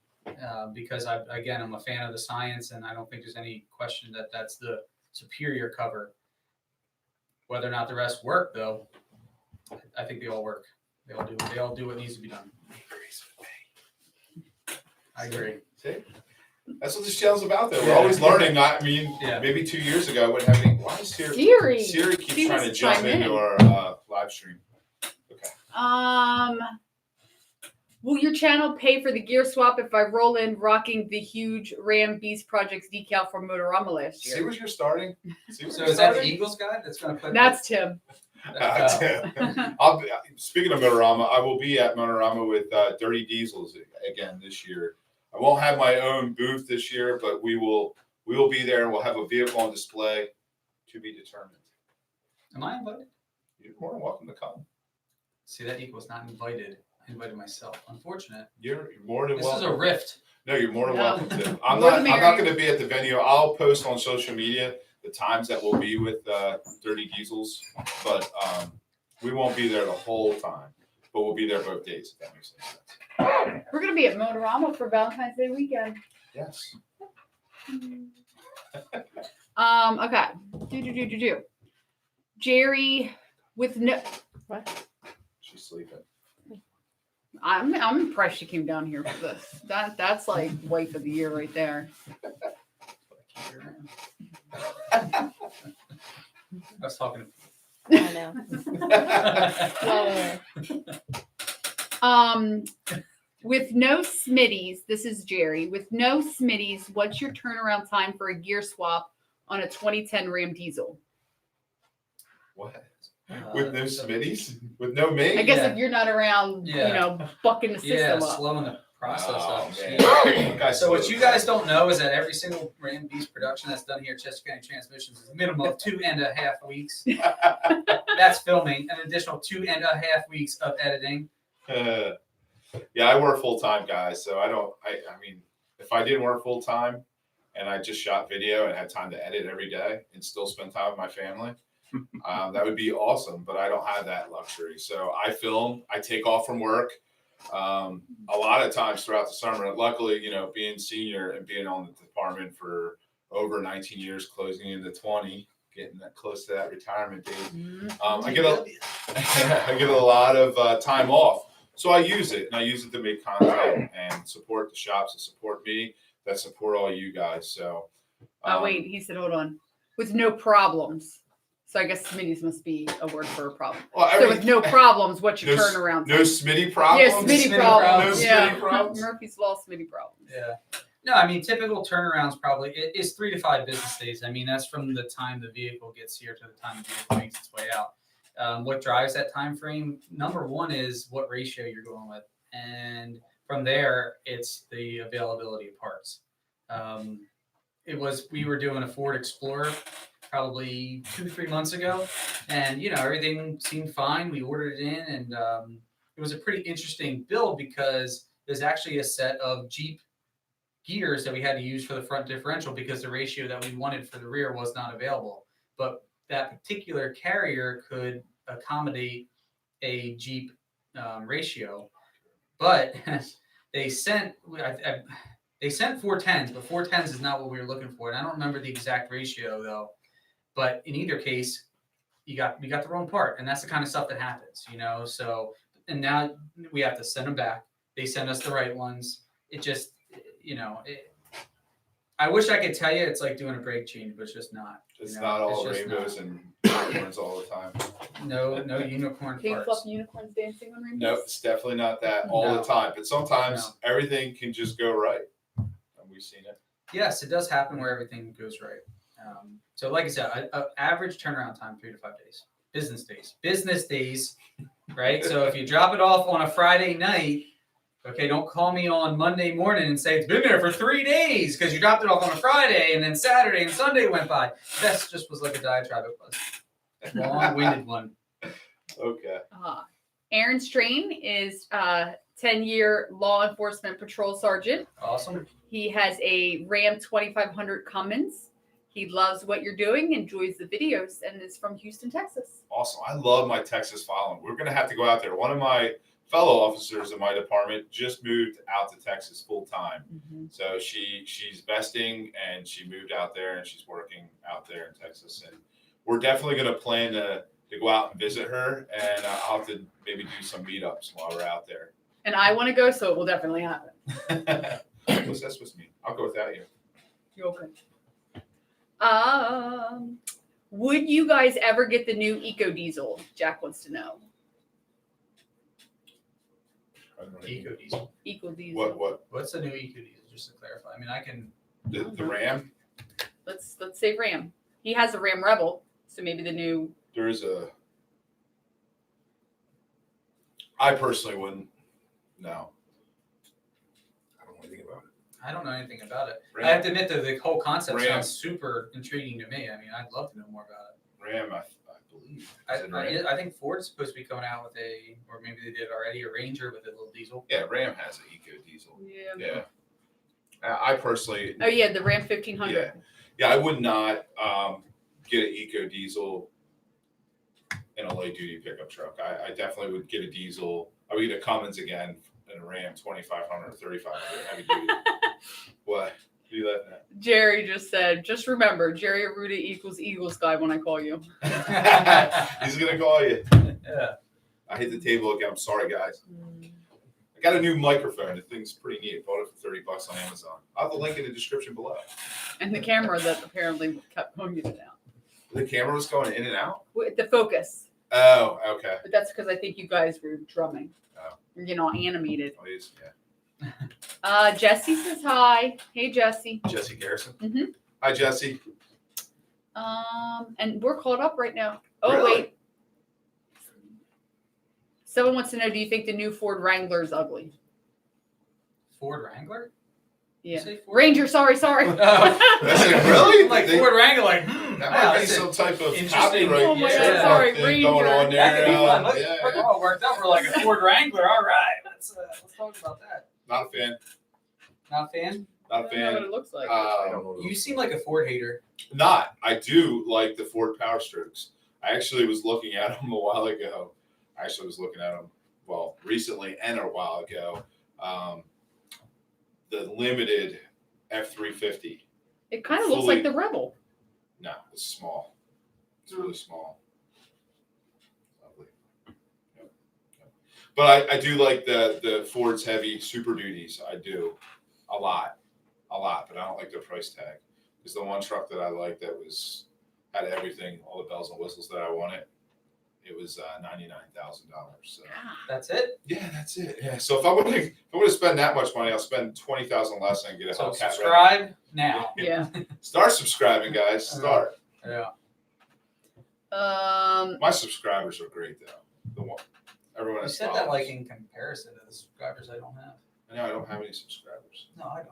Because I'm a fan of the science, and I don't think there's any question that that's the superior cover. Whether or not the rest work, though, I think they all work. They all do what needs to be done. I agree. See? That's what this channel's about, though. We're Yeah. always learning. I mean, Yeah. Maybe 2 years ago, I wouldn't have any. Why is Siri Siri keeps trying to was jump chiming into in. our live stream? Will your channel pay for the gear swap if I roll in rocking the huge Ram Beast Projects decal from Motorama last See year? what you're starting? See what So you're is that the starting? Eagles guy that's going to put? That's Tim. I'll be, speaking of Motorama, I will be at Motorama with Dirty Diesels again this year. I won't have my own booth this year, but we will be there and we'll have a vehicle on display to be determined. Am I invited? You're more than welcome to come. See, that equals not invited. I invited myself. Unfortunate. You're more than This welcome. is a rift. No, you're more than No. welcome to. I'm More not the going to be at the venue. I'll post on social media the times that we'll be with Dirty Diesels, but we won't be there the whole time. But we'll be there both days, if that makes any sense. We're gonna be at Motorama for Valentine's Day weekend. Yes. Okay. Do. Jerry with no. What? She's sleeping. I'm impressed she came down here for this. That's like wife of the year right there. I was talking. I know. Well, With no Smitties, this is Jerry. With no Smitties, what's your turnaround time for a gear swap on a 2010 Ram diesel? What? With no Smitties? With no me? I guess Yeah. if you're not around, bucking the system up. Slowing the process Oh, up. man. Guys, So what you guys don't know is that every single Ram Beast production that's done here at Chester County Transmissions is a minimum of 2.5 weeks. That's filming, an additional 2.5 weeks of editing. Yeah, I work full time, guys. So I mean, if I didn't work full time and I just shot video and had time to edit every day and still spend time with my family, that would be awesome. But I don't have that luxury. So I film, I take off from work a lot of times throughout the summer. And luckily, being senior and being on the department for over 19 years, closing into 20, getting that close to that retirement date, I get a lot of time off. So I use it, and I use it to make content and support the shops that support me, that support all you guys. So, Oh, wait, he said, hold on. With no problems. So I guess Smitties must be a word for a problem. well, So with no problems, what's your No turnaround no time? Smitty problems. Yeah, Smitty Smitty problems. problems. No Yeah. Smitty problems. Murphy's Law Smitty problems. Yeah. No, I mean, typical turnarounds probably is 3 to 5 business days. I mean, that's from the time the vehicle gets here to the time the vehicle makes its way out. What drives that time frame? Number one is what ratio you're going with. And from there, it's the availability of parts. We were doing a Ford Explorer probably 2 to 3 months ago, and everything seemed fine. We ordered it in, and it was a pretty interesting build because there's actually a set of Jeep gears that we had to use for the front differential because the ratio that we wanted for the rear was not available. But that particular carrier could accommodate a Jeep ratio. But they sent 410s, but 410s is not what we were looking for. And I don't remember the exact ratio though. But in either case, we got the wrong part, and that's the kind of stuff that happens, So, and now we have to send them back. They send us the right ones. It just, I wish I could tell you it's like doing a brake change, but it's just not. It's not all It's just rainbows and unicorns all the time. No unicorn Pink parts. fluff unicorns dancing on rainbows? Nope, it's definitely not that all No. the time. But sometimes No. everything can just go right, and we've seen it. Yes, it does happen where everything goes right. So like I said, average turnaround time, 3 to 5 days. Business days, right? So if you drop it off on a Friday night, okay, don't call me on Monday morning and say it's been there for 3 days because you dropped it off on a Friday and then Saturday and Sunday went by. That just was like a diatribe. It was a long-winded one. Okay. Aaron Strain is 10-year law enforcement patrol sergeant. Awesome. He has a Ram 2500 Cummins. He loves what you're doing, enjoys the videos, and is from Houston, Texas. Awesome. I love my Texas following. We're going to have to go out there. One of my fellow officers in my department just moved out to Texas full time. So she's vesting and she moved out there and she's working out there in Texas. And we're definitely going to plan to go out and visit her. And I'll have to maybe do some meetups while we're out there. And I want to go, so it will definitely happen. What's that supposed to mean? I'll go without you. You're okay. Would you guys ever get the new Eco Diesel? Jack wants to know. Eco diesel. Eco Diesel. What? What's the new Eco diesel? Just to clarify. I mean, I can. The Ram? Let's say Ram. He has a Ram Rebel, so maybe the new. There's a I personally wouldn't. No. I don't know anything about it. I don't know anything about it. I Ram, have to admit that the whole concept Ram. sounds super intriguing to me. I mean, I'd love to know more about it. Ram, I believe. Is it Ram? I think Ford's supposed to be coming out with or maybe they did already, a Ranger with a little diesel. Yeah, Ram has an eco diesel. Yeah. Yeah. I personally. Oh yeah, the Ram 1500. Yeah. Yeah, I would not get an eco diesel in a light duty pickup truck. I definitely would get a diesel. I would get a Cummins again and a Ram 2500 or 3500 heavy duty. What? What are you laughing at? Jerry just said, just remember, Jerry Arruda equals Eagles guy when I call you. He's gonna call you. Yeah. I hit the table again. I'm sorry, guys. I got a new microphone. The thing's pretty neat. Bought it for $30 on Amazon. I'll have the link in the description below. And the camera that apparently kept going in and out. The camera was going in and out. With the focus. Oh, okay. But that's because I think you guys were drumming. Oh. You know, animated. Please, yeah. Jesse says hi. Hey, Jesse. Jesse Garrison. Mhm. Hi, Jesse. And we're caught up right now. Oh, Really? wait. Someone wants to know, do you think the new Ford Wrangler is ugly? Ford Wrangler? Yeah. You say Ford? Ranger, sorry. Oh. That's like, really? Like They- Ford Wrangler, That wow, might be that's some type of interesting. copyright Oh my God, trademark sorry, thing going Ranger. on that could be there. fun. Look, Yeah. we're all worked up. We're like a Ford Wrangler. All right, let's talk about that. Not a fan. Not a fan? Not a I don't know what fan. it looks like. I don't know. You seem like a Ford hater. Not. I do like the Ford Power Strokes. I actually was looking at them a while ago. I actually was looking at them, well, recently and a while ago. The limited F350. It kind of looks fully- like the Rebel. No, it's small. It's really small. Lovely. Yep. Yep. But I do like the Ford's heavy Super Duties. I do a lot, but I don't like their price tag. Because the one truck that I liked that had everything, all the bells and whistles that I wanted, it was $99,000. So That's it? yeah, that's it. Yeah. So if I want to spend that much money, I'll spend $20,000 less and get a So Hellcat. Red. subscribe now. Yeah. Start subscribing, guys. Start. Yeah. My subscribers are great though. The one, everyone You has said that followers. like in comparison to the subscribers I don't have. I know I don't have any subscribers. No, I don't.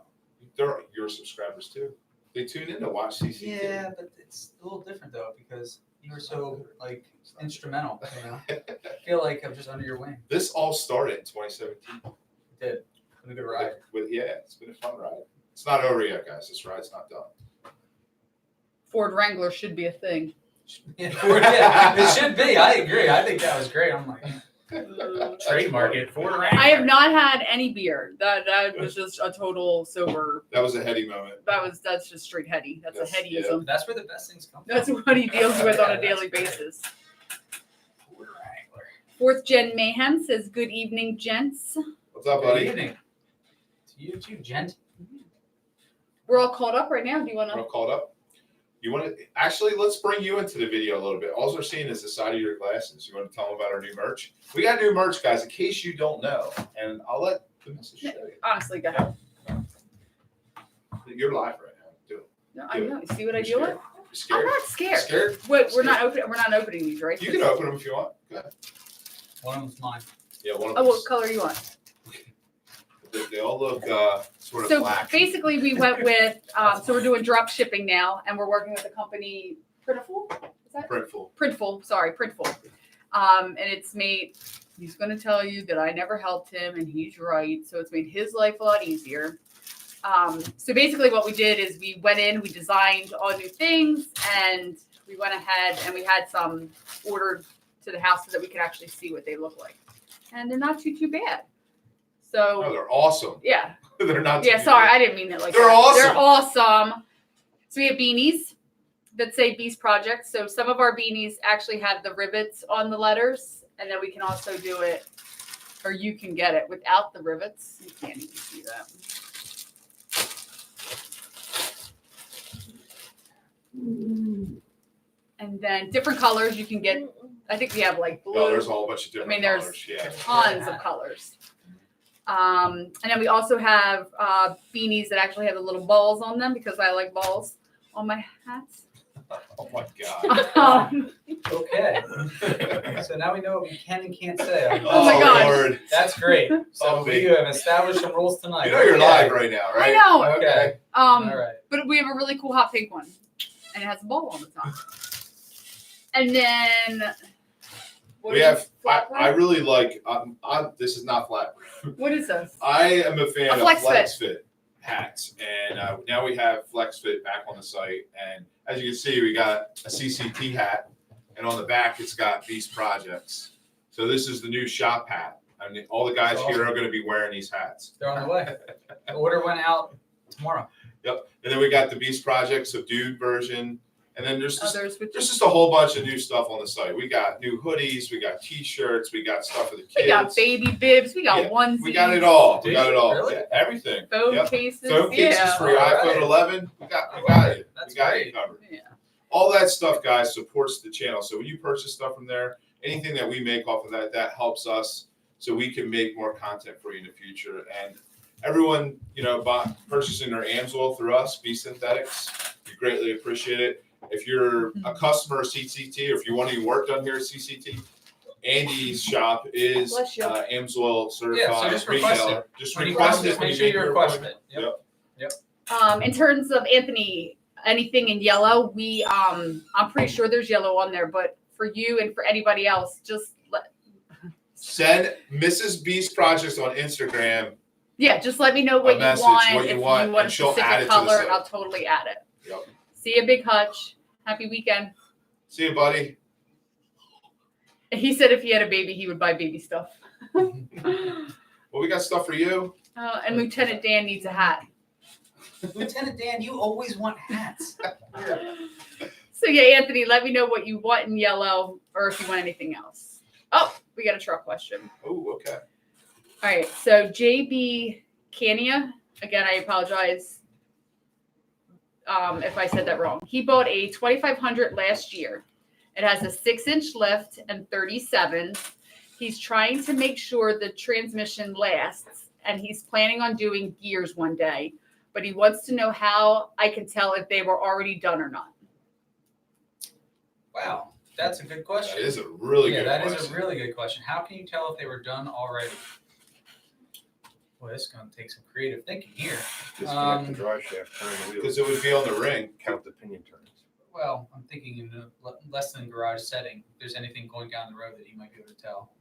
They're your subscribers too. They tune in to watch CCT. Yeah, but it's a little different though because you were so like instrumental. You know, I feel like I'm just under your wing. This all started in 2017. It did. Been a good ride. Yeah, it's been a fun ride. It's not over yet, guys. This ride's not done. Ford Wrangler should be a thing. Yeah, it should be. I agree. I think that was great. I'm like trademark it. Ford Wrangler. I have not had any beer. That was just a total sober. That was a heady moment. That's just straight Heddy. That's Yes, a Heddyism. That's where the best things come from. That's what he deals with on a daily That's basis. Ford Wrangler. Fourth Gen Mayhem says, "Good evening, gents. What's up, Good buddy? evening. To you too, gent. We're all caught up right now. Do you want We're all to?" called up. You want to actually? Let's bring you into the video a little bit. All we're seeing is the side of your glasses. You want to tell them about our new merch? We got new merch, guys. In case you don't know, and I'll let the message show you. Honestly, go ahead. You're live right now. Do it. No, I know. You see what I You deal with? You I'm scared? not scared. Scared? Wait, we're not opening these, right? You can open them if you want. Go ahead. One of them's mine. Yeah, one of Oh, them. what color you want? They all look sort of So black. basically, we went with. So we're doing drop shipping now, and we're working with the company Printful. Is that Printful. Printful? Sorry, Printful. And it's made. He's going to tell you that I never helped him, and he's right. So it's made his life a lot easier. So basically, what we did is we went in, we designed all new things, and we went ahead and we had some ordered to the house so that we could actually see what they look like, and they're not too bad. So No, they're awesome. yeah. They're not. Yeah, too sorry, bad. I didn't mean it like They're that. awesome. They're awesome. So we have beanies that say Beast Project. So some of our beanies actually have the rivets on the letters, and then we can also do it, or you can get it without the rivets. You can't even see that. And then different colors you can get. I think we have like blue. No, there's a whole bunch of different I mean, there's colors. Yeah. tons of colors. And then we also have beanies that actually have the little balls on them because I like balls on my hats. Oh my God. Okay. So now we know what we can and can't say. Oh my God. Lord. That's great. So Oh, we me. have established some rules tonight. You know you're Okay. live right now, I right? know. Okay. All right. But we have a really cool hot pink one, and it has a ball on the top. And then what We is have. this, flat I roof? really like. This is not flat. What is this? I am a fan A of Flex FlexFit hats, and now we have FlexFit back on the site. And as you can see, we got a CCT hat, and on the back it's got Beast Projects. So this is the new shop hat. I mean, all the guys That's here awesome. are going to be wearing these hats. They're on the way. The order went out tomorrow. Yep. And then we got the Beast Project Subdued version, and then there's Others with just a whole bunch of new stuff on the site. We got new hoodies, we got T-shirts, we got stuff for the kids. we got baby bibs, we got Yeah, onesies, We got it all. We Do got you? it all. Really? Yeah, everything. phone Yep. cases. Phone cases Yeah. for your All iPhone right. 11. We got you. That's We got great. you covered. Yeah. All that stuff, guys, supports the channel. So when you purchase stuff from there, anything that we make off of that helps us so we can make more content for you in the future. And everyone, purchasing their AMSOIL through us, Be Synthetics, we greatly appreciate it. If you're a customer of CCT, or if you want any work done here at CCT, Andy's shop is Bless you. AMSOIL certified Yeah, so just request retailer. it. Just When you request come, it. just when make you sure make you your request appointment. it. Yep. In terms of Anthony, anything in yellow, we I'm pretty sure there's yellow on there, but for you and for anybody else, just Send Mrs. Beast Projects on Instagram. just let me know what you message, want. what you if want, you want a and she'll add specific it to the color, site. I'll totally add it. Yep. See you, Big Hutch. Happy weekend. See you, buddy. He said if he had a baby, he would buy baby stuff. Well, we got stuff for you. And Lieutenant Dan needs a hat. Lieutenant Dan, you always want hats. So yeah, Anthony, let me know what you want in yellow, or if you want anything else. Oh, we got a truck question. Oh, okay. All right, so JB Cania, again, I apologize if I said that wrong. He bought a 2500 last year. It has a 6-inch lift and 37. He's trying to make sure the transmission lasts, and he's planning on doing gears one day, but he wants to know how I can tell if they were already done or not. Wow, that's a good question. That is a really good That question. is a really good question. How can you tell if they were done already? Boy, this is going to take some creative thinking here. Disconnect the drive shaft, turn the wheel, Because it would be on the ring. count the pinion turns. Well, I'm thinking in a less than garage setting, if there's anything going down the road that you might be able to tell.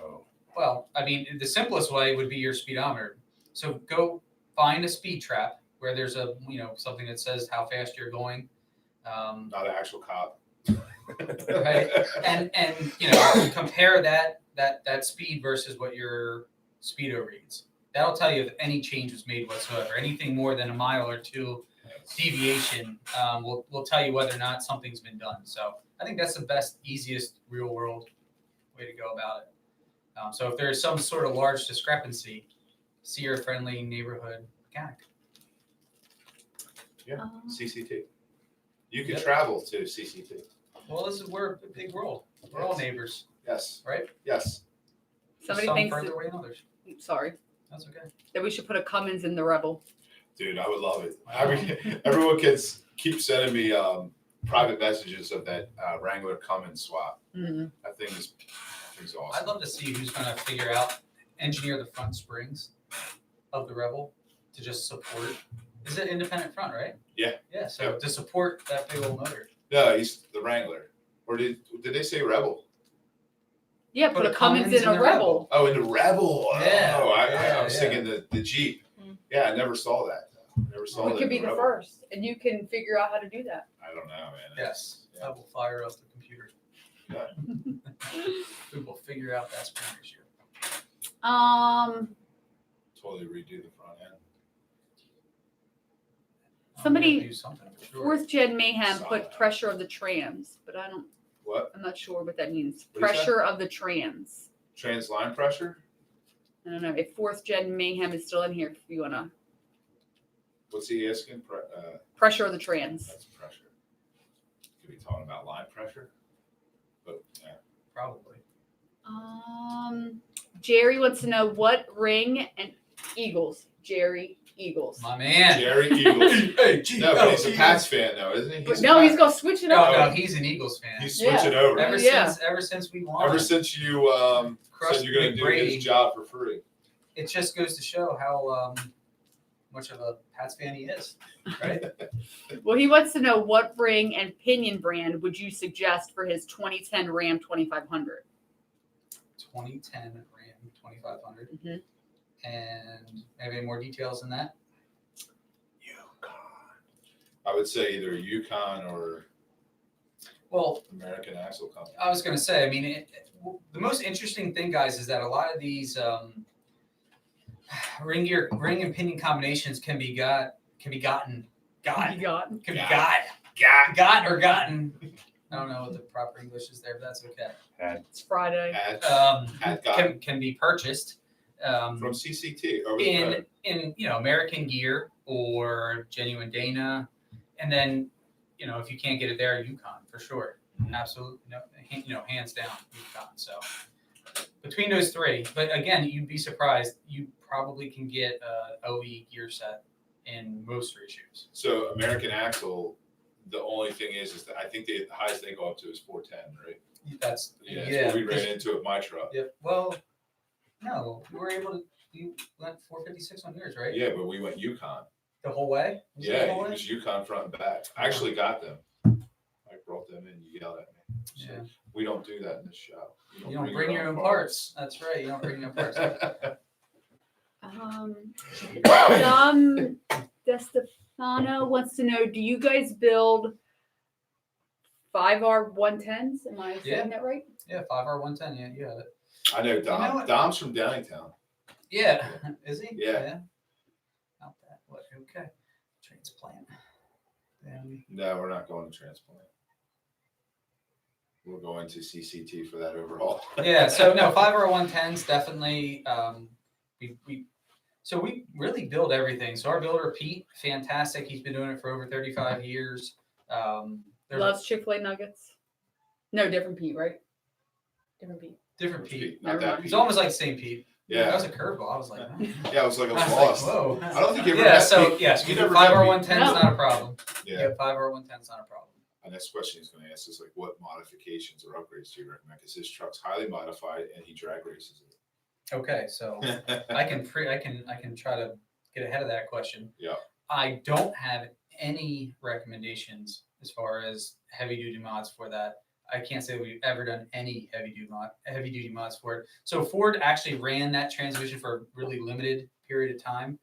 Oh. Well, I mean, the simplest way would be your speedometer. So go find a speed trap where there's a, something that says how fast you're going. Not an actual cop. Right. And compare that speed versus what your speedo reads. That'll tell you if any change was made whatsoever. Anything more than a mile or two deviation will tell you whether or not something's been done. So I think that's the best, easiest, real world way to go about it. So if there's some sort of large discrepancy, see your friendly neighborhood mechanic. Yeah, CCT. You can Yep. travel to CCT. Well, we're a big world. We're all neighbors, Yes. right? Yes. Somebody Some thinks further away than others. sorry, That's okay. that we should put a Cummins in the Rebel. Dude, I would love it. Everyone keep sending me private messages of that Wrangler Cummins swap. Mm-hmm. That thing's I'd awesome. love to see who's going to engineer the front springs of the Rebel to just support. Is it independent front, right? Yeah. Yeah. So Yep. to support that big old motor. No, he's the Wrangler. Or did they say Rebel? Yeah, put a Cummins in a Rebel. Oh, in the Rebel. Yeah. Oh, I Yeah, was yeah. thinking the Jeep. Yeah, I never saw that. Never saw We that could in be the Rebel. first, and you can figure out how to do that. I don't know, man. Yes. Yeah. That will fire up the computer. Yeah. We will figure out that spring issue. Totally redo the front end. Somebody- I'm gonna do something for sure. 4th Gen Mayhem Saw put that. pressure of the trams, but What? I'm not sure what that means. What is that? Pressure of the trams. Trans line pressure? I don't know if 4th Gen Mayhem is still in here. If you wanna What's he asking? pressure of the trams. That's pressure. Could be talking about line pressure. But yeah. Probably. Jerry wants to know what ring and Eagles. Jerry. Eagles. My man. Jerry Eagles. Hey, No, but he's a Pats fan though, isn't he? But a no, he's Pats- gonna switch it No, up. no, he's an Eagles fan. He's switching over. Ever Yeah. since we won. Ever since you Crushed said you're going to do McBrady. his job for free. It just goes to show how much of a Pats fan he is, right? Well, he wants to know what ring and pinion brand would you suggest for his 2010 Ram 2500? 2010 Ram 2500. Mhm. And maybe more details than that? I would say either Yukon or Well, American Axle Company. I was going to say, I mean, the most interesting thing, guys, is that a lot of these ring and pinion combinations can be gotten. You got. Or gotten. I don't know what the proper English is there, but that's okay. It's Friday. Had gotten Can be purchased from CCT over the phone. in American Gear or Genuine Dana, and then if you can't get it there, Yukon for sure. Absolutely, no, hands down Yukon. So between those three, but again, you'd be surprised. You probably can get a OE gear set in most reissues. So American Axle, the only thing is that I think the highest they go up to is 410, right? That's That's what we ran into with my truck. Yeah. Well, no, you were able to. You went 456 on yours, right? Yeah, but we went Yukon. The whole way. Was it the Yeah, whole it way? was Yukon front and back. I actually got them. I brought them in. You yelled at me. So Yeah. we don't do that in this shop. You don't bring your own parts. That's right. You don't bring your own parts. Dom DeStefano wants to know: do you guys build 5R 110s? Am I saying that right? Yeah, 5R 110. Yeah, you have it. I know Dom. You know what? Dom's from Downingtown. Yeah, is he? Yeah. Not that. What? Okay. Transplant. No, we're not going to transplant. We're going to CCT for that overhaul. Yeah. So no, 5R 110s definitely. So we really build everything. So our builder Pete, fantastic. He's been doing it for over 35 years. Loves Chick-fil-A nuggets. No, different Pete, right? Different Pete. Different Pete. Not Never that mind. It's Pete. almost like the same Pete. That Yeah. was a curveball. I was like, oh. Yeah, it was like a I was lost. like, whoa. I don't think you ever Yeah. had So Pete. yes, You we never 5R had 110 is No. not a problem. Yeah. Yeah, 5R 110 is not a problem. The next question he's going to ask is like, what modifications or upgrades do you recommend? Because his truck's highly modified and he drag races Okay, so it. I can try to get ahead of that question. Yeah. I don't have any recommendations as far as heavy duty mods for that. I can't say we've ever done any heavy duty mods for it. So Ford actually ran that transmission for a really limited period of time.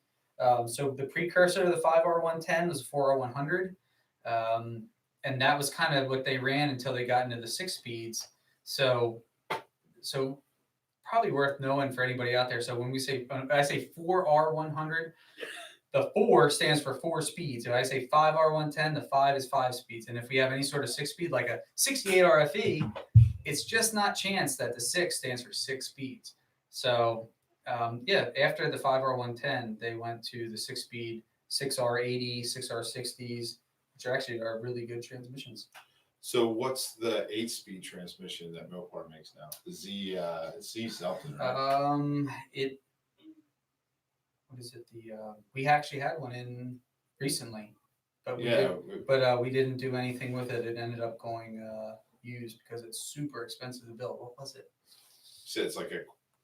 So the precursor to the 5R 110 was 4R 100. And that was kind of what they ran until they got into the 6-speeds. So probably worth knowing for anybody out there. So when I say 4R 100, the 4 stands for 4 speeds. If I say 5R 110, the 5 is 5 speeds. And if we have any sort of 6-speed, like a 68 RFE, it's just not chance that the 6 stands for 6 speeds. So after the 5R 110, they went to the 6-speed 6R80, 6R60s, which are really good transmissions. So what's the 8-speed transmission that Mopar makes now? The Z something, right? What is it? We actually had one in recently, but we Yeah. we didn't do anything with it. It ended up going used because it's super expensive to build. What was it? So it's like a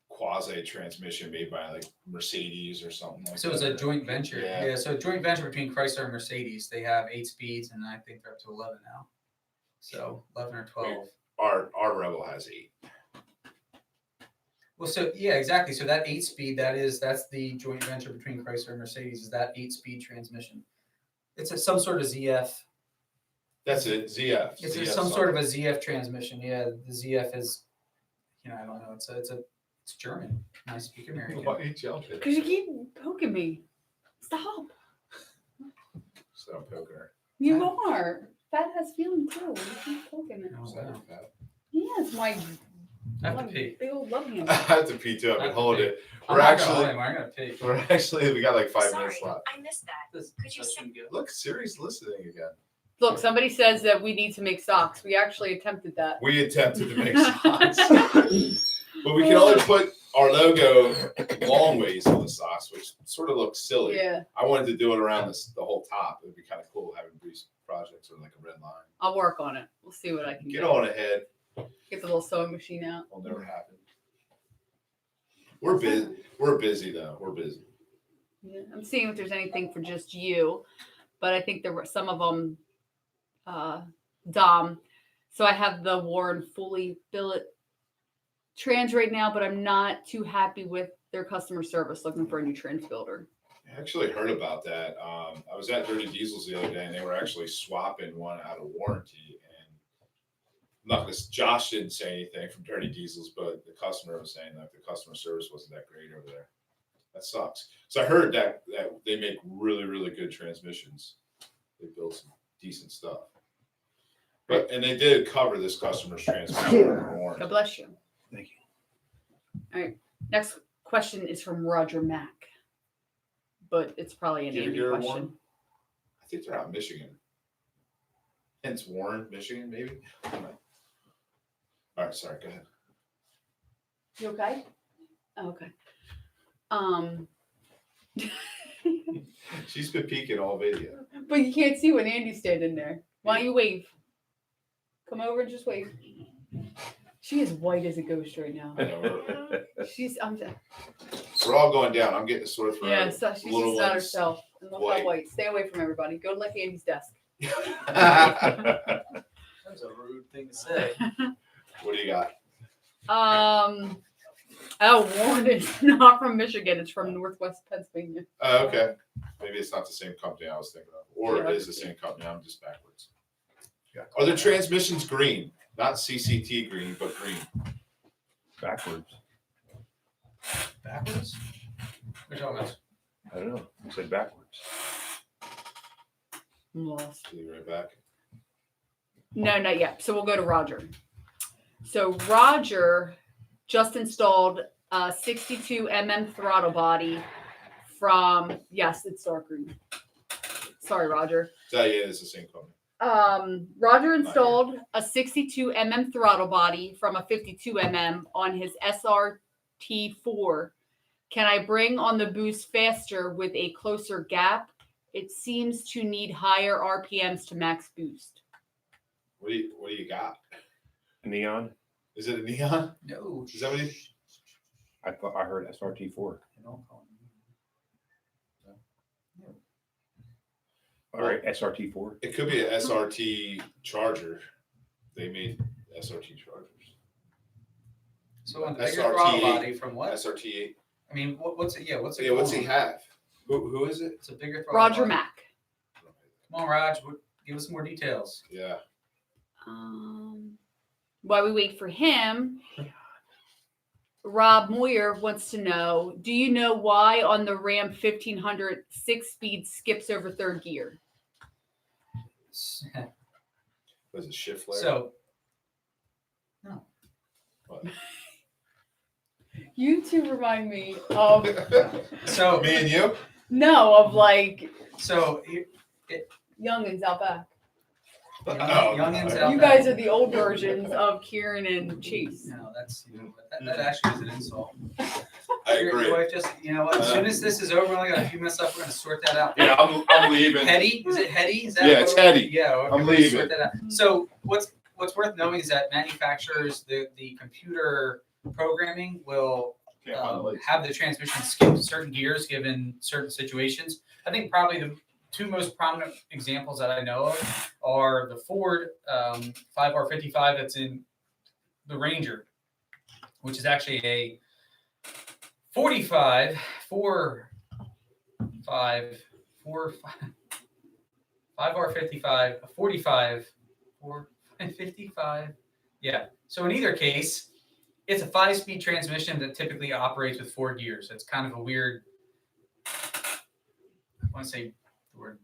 quasi transmission made by like Mercedes or something like that. So it's a joint venture. Yeah. Yeah. So a joint venture between Chrysler and Mercedes. They have 8 speeds, and I think they're up to 11 now. So 11 or 12. Our Rebel has 8. Well, so yeah, exactly. So that 8-speed, that's the joint venture between Chrysler and Mercedes, is that 8-speed transmission. It's some sort of ZF. That's it. ZF. It's ZF some sort of a ZF transmission. Yeah, the ZF is, I don't know. It's German. I speak American. Why are you jumping? Because you keep poking me. Stop. So I'm poking her. You are. Fat has feelings too. You keep poking it. Oh, Is that wow. your pet? Yeah, it's my I have to pee. big old love hand. I have to pee too. I've been holding it. I'm We're not gonna actually, lie, I'm gonna pee. we got like 5 Sorry, minutes left. I missed that. This- Could you that say- shouldn't go. Look, Siri's listening again. Look, somebody says that we need to make socks. We actually attempted that. We attempted to make socks. But we can only put our logo long ways on the socks, which sort of looks silly. Yeah, I wanted to do it around the whole top. It'd be kind of cool having these projects or like a red line. I'll work on it. We'll see what I can Get do. on ahead. Get the little sewing machine out. Will never happen. We're busy. We're busy though. We're busy. Yeah, I'm seeing if there's anything for just you, but I think there were some of them, Dom. So I have the Warren fully billet trans right now, but I'm not too happy with their customer service. Looking for a new trans builder. I actually heard about that. I was at Dirty Diesels the other day, and they were actually swapping one out of warranty. And I'm not gonna, Josh didn't say anything from Dirty Diesels, but the customer was saying that the customer service wasn't that great over there. That sucks. So I heard that they make really, really good transmissions. They build some decent stuff. But and they did cover this customer's transmission warranty. God bless you. Thank you. All right. Next question is from Roger Mack, but it's probably an Did you Andy hear question. Warren? I think they're out in Michigan. Hence Warren, Michigan, maybe. I don't know. All right, sorry. Go ahead. You okay? Oh, okay. She's been peeking all video. But you can't see when Andy's standing there. Why don't you wave? Come over and just wave. She is white as a ghost right now. I know, we're all going down. I'm getting a sore throat. Yeah, so she's Little just not ones. herself. And look White. how white. Stay away from everybody. Go to like Andy's desk. That was a rude thing to say. What do you got? Warren is not from Michigan. It's from Northwest Pennsylvania. Oh, okay. Maybe it's not the same company I was thinking of. Or Yeah. it is the same company. I'm just backwards. Are the transmissions green? Not CCT green, but green. Backwards. Backwards? We're talking about. I don't know. You said backwards. I'm lost. Be right back. No, not yet. So we'll go to Roger. So Roger just installed a 62 throttle body from, yes, it's dark green. Sorry, Roger. Yeah, it's the same company. Roger installed a 62 throttle body from a 52 on his SRT4. Can I bring on the boost faster with a closer gap? It seems to need higher RPMs to max boost. What do you got? Neon. Is it a neon? No. Is that what you? I thought I heard SRT4. All right, SRT4. It could be an SRT charger. They made SRT chargers. So on the bigger SRT throttle body from what? SRT8. I mean, what's it? Yeah, what's it? Yeah, what's he called? have? Who is it? It's a bigger throttle. Roger body. Mack. Come on, Raj. Give us more details. Yeah. While we wait for him, Rob Moyer wants to know, do you know why on the Ram 1500 6-speed skips over third gear? Was it shift flare? So What? You two remind me of, so Me and you? no, of like so youngins out back. youngins out You there. guys are the old versions of Kieran and Chase. No, that's that actually is an insult. I Your agree. wife just, you know what? As soon as this is over, we only got a few minutes left. We're gonna sort that out. Yeah, I'm leaving. Heddy? Is it Heddy? Is that Yeah, what it's we're- Heddy. Yeah, okay, I'm we're gonna leaving. Sort that out. So what's worth knowing is that manufacturers, the computer programming will have the transmission skip certain gears given certain situations. I think probably the two most prominent examples that I know of are the Ford 5R55 that's in the Ranger, which is actually a 5R55, a 45, 455. Yeah. So in either case, it's a 5-speed transmission that typically operates with 4 gears. It's kind of a weird, I want to say the word.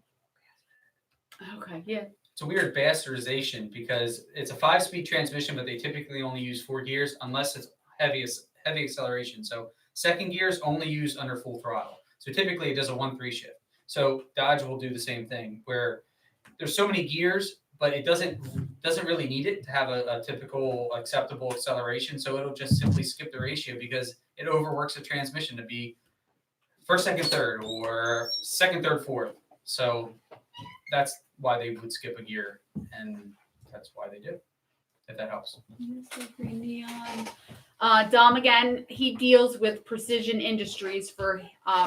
Okay, yeah. It's a weird bastardization because it's a 5-speed transmission, but they typically only use 4 gears unless it's heavy acceleration. So second gear is only used under full throttle. So typically it does a 1-3 shift. So Dodge will do the same thing where there's so many gears, but it doesn't really need it to have a typical acceptable acceleration. So it'll just simply skip the ratio because it overworks the transmission to be first, second, third, or second, third, fourth. So that's why they would skip a gear, and that's why they do. If that helps. Neon. Dom again, he deals with Precision Industries for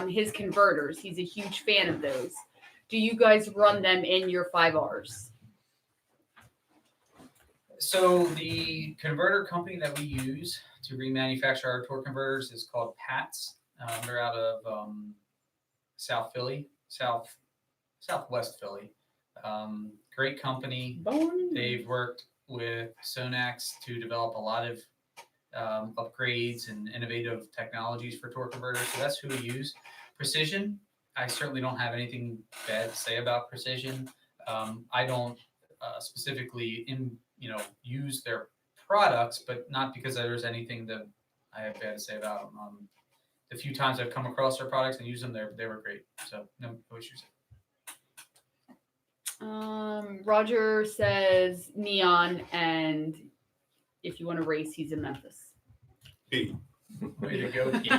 his converters. He's a huge fan of those. Do you guys run them in your 5Rs? So the converter company that we use to remanufacture our torque converters is called PATS. They're out of Southwest Philly. Great company. They've worked with Sonax to develop a lot of upgrades and innovative technologies for torque converters. So that's who we use. Precision, I certainly don't have anything bad to say about Precision. I don't specifically use their products, but not because there's anything that I have bad to say about them. The few times I've come across their products and used them, they were great. So no issues. Roger says Neon, and if you want to race, he's in Memphis. Pete. Way to go, Pete.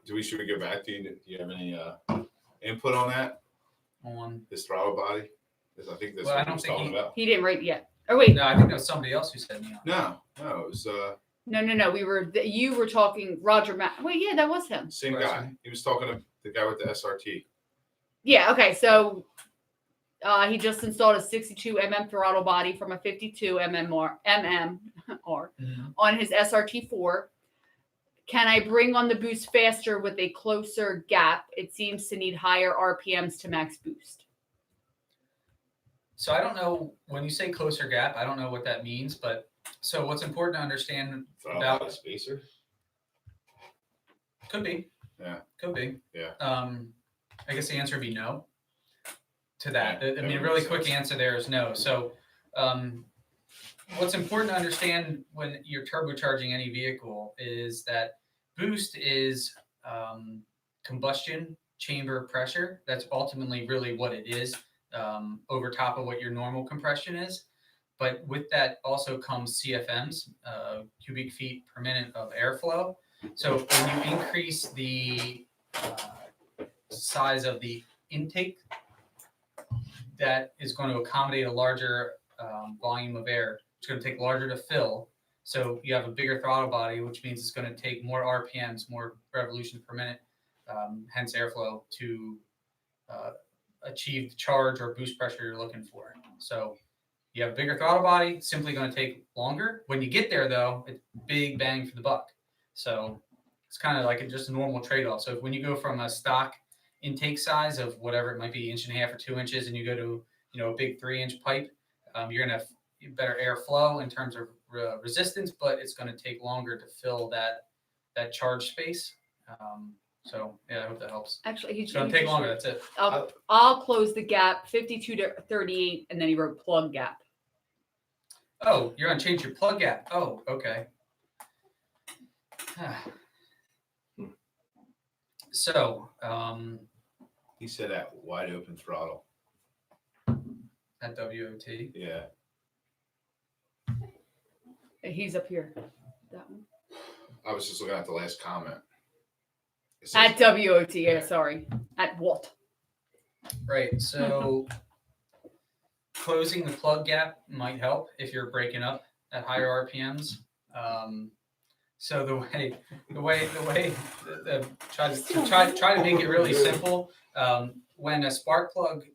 So should we go back? Do you have any input on that? On This throttle body? I think that's Well, I what he don't was think talking about. He didn't write yet. Or wait, No, I think that was somebody else who said Neon. No, it was no. You were talking Roger. Wait, yeah, that was him. same guy. He was talking to the guy with the SRT. Yeah. Okay. So he just installed a 62 mm throttle body from a 52 mmR on his SRT4. Can I bring on the boost faster with a closer gap? It seems to need higher RPMs to max boost. So I don't know, when you say closer gap, I don't know what that means, but so what's important to understand Throttle about body spacer. could be. Yeah. Could be. Yeah. I guess the answer would be no to that. Yeah, I mean, a really quick answer there is no. So what's important to understand when you're turbocharging any vehicle is that boost is combustion chamber pressure. That's ultimately really what it is, over top of what your normal compression is. But with that also comes CFMs, cubic feet per minute of airflow. So when you increase the size of the intake, that is going to accommodate a larger volume of air. It's going to take larger to fill. So you have a bigger throttle body, which means it's going to take more RPMs, more revolutions per minute, hence airflow, to achieve the charge or boost pressure you're looking for. So you have a bigger throttle body, simply going to take longer. When you get there, though, it's big bang for the buck. So it's kind of like just a normal trade-off. So when you go from a stock intake size of whatever it might be, 1.5 inches or 2 inches, and you go to a big 3-inch pipe, you're going to have better airflow in terms of resistance, but it's going to take longer to fill that charge space. So yeah, I hope that helps. Actually, It's going to take longer. That's it. I'll close the gap 52 to 38, and then he wrote plug gap. Oh, you're going to change your plug gap. Oh, okay. So, He said that wide open throttle. at WOT. Yeah. He's up here. That one. I was just looking at the last comment. It says- At WOT, yeah, sorry. At what? Right. So closing the plug gap might help if you're breaking up at higher RPMs. So try to make it really simple. When a spark plug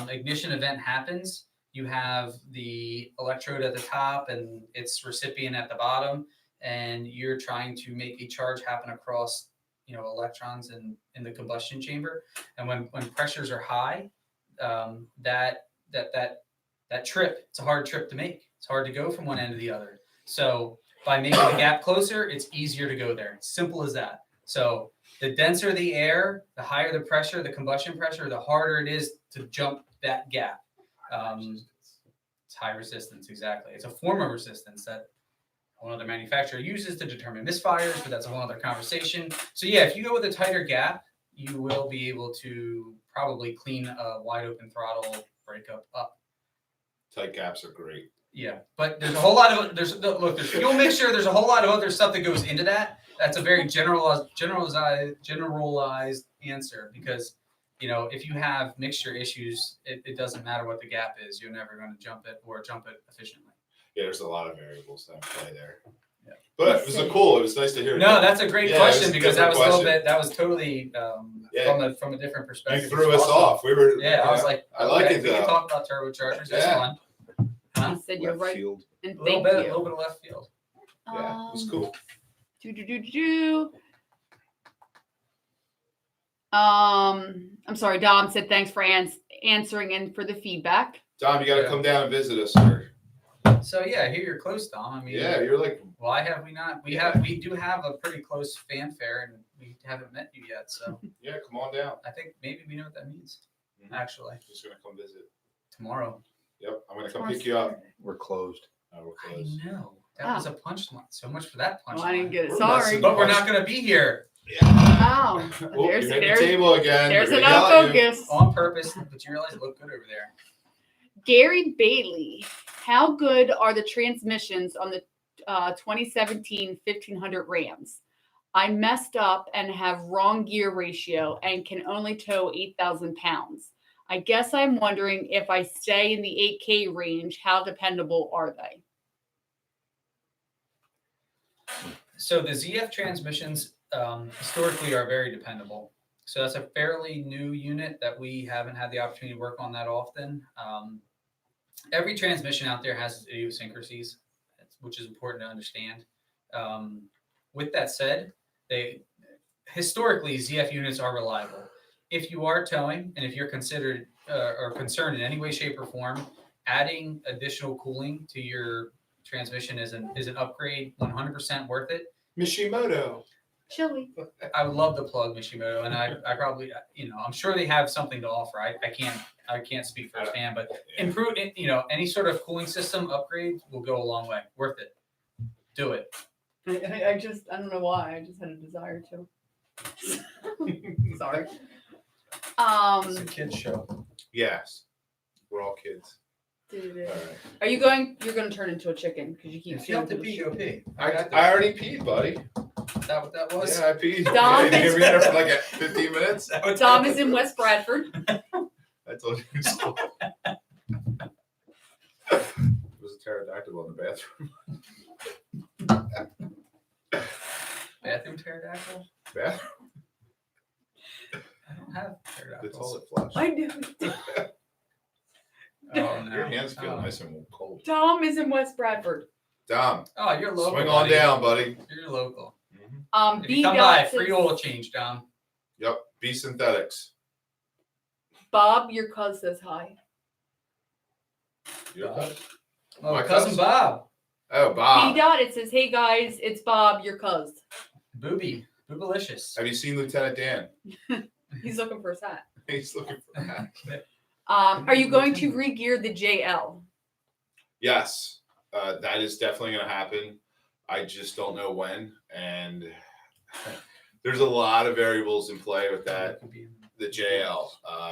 ignition event happens, you have the electrode at the top and its recipient at the bottom, and you're trying to make a charge happen across electrons in the combustion chamber. And when pressures are high, that trip, it's a hard trip to make. It's hard to go from one end to the other. So by making the gap closer, it's easier to go there. Simple as that. So the denser the air, the higher the pressure, the combustion pressure, the harder it is to jump that gap. It's high resistance, exactly. It's a form of resistance that one other manufacturer uses to determine misfires, but that's a whole other conversation. So yeah, if you go with a tighter gap, you will be able to probably clean a wide open throttle breakup up. Tight gaps are great. Yeah, but there's a whole lot of there's fuel mixture. There's a whole lot of other stuff that goes into that. That's a very generalized answer because if you have mixture issues, it doesn't matter what the gap is. You're never going to jump it efficiently. Yeah, there's a lot of variables that play there. Yeah. But it was cool. It was nice to hear. No, that's a great Yeah, question it was a because that was a different little question. bit. That was totally from a different perspective. You threw which us was awesome. off. We were. Yeah, I was like, I like okay, it we can though. talk about turbochargers. That's Yeah. fun. He said you're Left right. field. And A little thank bit, a you. little bit of left field. Yeah, it was cool. I'm sorry, Dom said thanks for answering and for the feedback. Dom, you got to Yeah. come down and visit us, sir. So yeah, here you're close, Dom. I mean, Yeah, you're like. why have we not? We do have a pretty close fanfare, and we haven't met you yet. So Yeah, come on down. I think maybe we know what that means. Mhm. Actually, Just gonna come visit. tomorrow. Yep, I'm gonna come Tomorrow's pick you up. We're closed. We're I close. know that was a punchline. So much for that punchline. Well, I didn't get it. We're Sorry. messing But we're not going to be here Yeah. Oh, Oh, there's you hit there's the table again. there's We're an gonna yell at you. focus. on purpose, but you realize it looked good over there. Gary Bailey, how good are the transmissions on the 2017 1500 Rams? I messed up and have wrong gear ratio and can only tow 8,000 pounds. I guess I'm wondering if I stay in the 8K range, how dependable are they? So the ZF transmissions historically are very dependable. So that's a fairly new unit that we haven't had the opportunity to work on that often. Every transmission out there has its idiosyncrasies, which is important to understand. With that said, historically ZF units are reliable. If you are towing and if you're considered or concerned in any way, shape, or form, adding additional cooling to your transmission is an upgrade, 100% worth it. Mishimoto. Chili. I would love to plug Mishimoto, and I probably, I'm sure they have something to offer. I can't speak firsthand, but improve, any sort of cooling system upgrade will go a long way. Worth it. Do it. I don't know why. I just had a desire to. Sorry. It's a kid's show. Yes, we're all kids. All right. Are you going? You're going to turn into a chicken because you keep. If you have to pee, go pee. I already peed, buddy. Is that what that was? Yeah, I peed. Dom Yeah, is- you there for like 15 minutes. Tom is in West Bradford. I told you. There was a pterodactyl in the bathroom. Bathroom pterodactyl? Bathroom. I don't have The pterodactyls. toilet flush. I do. Oh, no. Your hands feel Oh. nice and cold. Tom is in West Bradford. Dom, Oh, you're local. swing on buddy. down, buddy. You're local. If B you come by, dot free says, oil change, Dom. Yep, B Synthetics. Bob, your cuz says hi. Your Bob. cuz? Oh, My cousin cousin? Bob. Oh, Bob. B dot it says, hey guys, it's Bob, your cuz. Booby. Boobalicious. Have you seen Lieutenant Dan? He's looking for his hat. He's looking for that. Are you going to re-gear the JL? Yes, that is definitely going to happen. I just don't know when. And there's a lot of variables in play with that, the JL,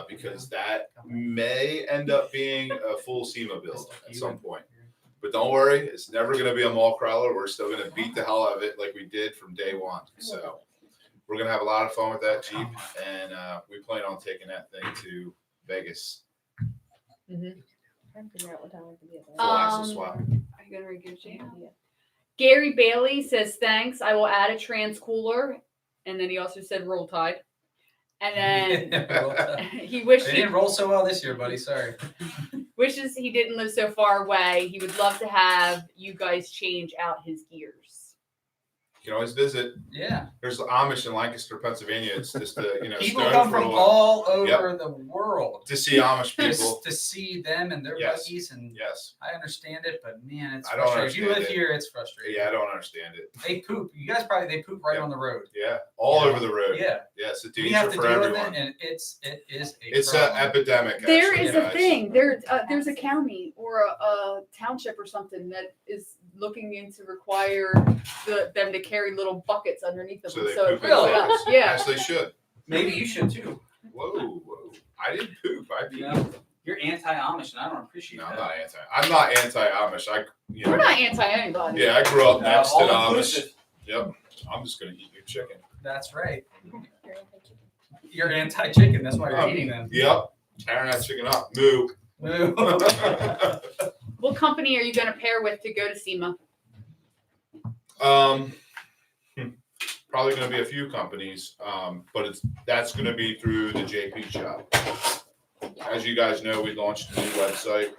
because that may end up being a full SEMA build at some point. But don't worry, it's never going to be a mall crawler. We're still going to beat the hell out of it like we did from day one. So we're going to have a lot of fun with that Jeep. And we plan on taking that thing to Vegas. Trying to figure out what time I can be at Full that. axle swap. Are you going to re-gear JL? Yeah. Gary Bailey says, thanks. I will add a trans cooler. And then he also said roll tide. And then he wished They he didn't roll so well this year, buddy. Sorry. wishes he didn't live so far away. He would love to have you guys change out his gears. You can always visit. Yeah. There's Amish in Lancaster, Pennsylvania. It's just People stone come for a from while. all over the world To see Amish people. just to see them and their Yes. buggies, and Yes. I understand it, but man, it's I don't frustrating. If you live understand it. here, it's frustrating. Yeah, I don't understand it. They poop. You guys they poop right Yeah. on the road. Yeah, all Yeah. over the road. Yeah. It's a We have danger to for deal everyone. with it, and it is a It's an problem. epidemic. There actually, is a guys. thing. There's a county or a township or something that is looking into require them to carry little buckets underneath them. So they So poop in Really? buckets. yeah. As they should. Maybe you should too. Whoa. I didn't poop. I You peed. know, you're anti-Amish, and I don't appreciate No, I'm that. not anti-Amish. We're not anti anybody. Yeah, I grew up next to All the Amish. inclusive. Yep. I'm just gonna eat your chicken. That's right. You're anti-chicken. That's why you're eating them. Yep. Tearing that chicken up. Moo. Moo. What company are you going to pair with to go to SEMA? Probably going to be a few companies, but that's going to be through the JP shop. As you guys know, we launched a new website.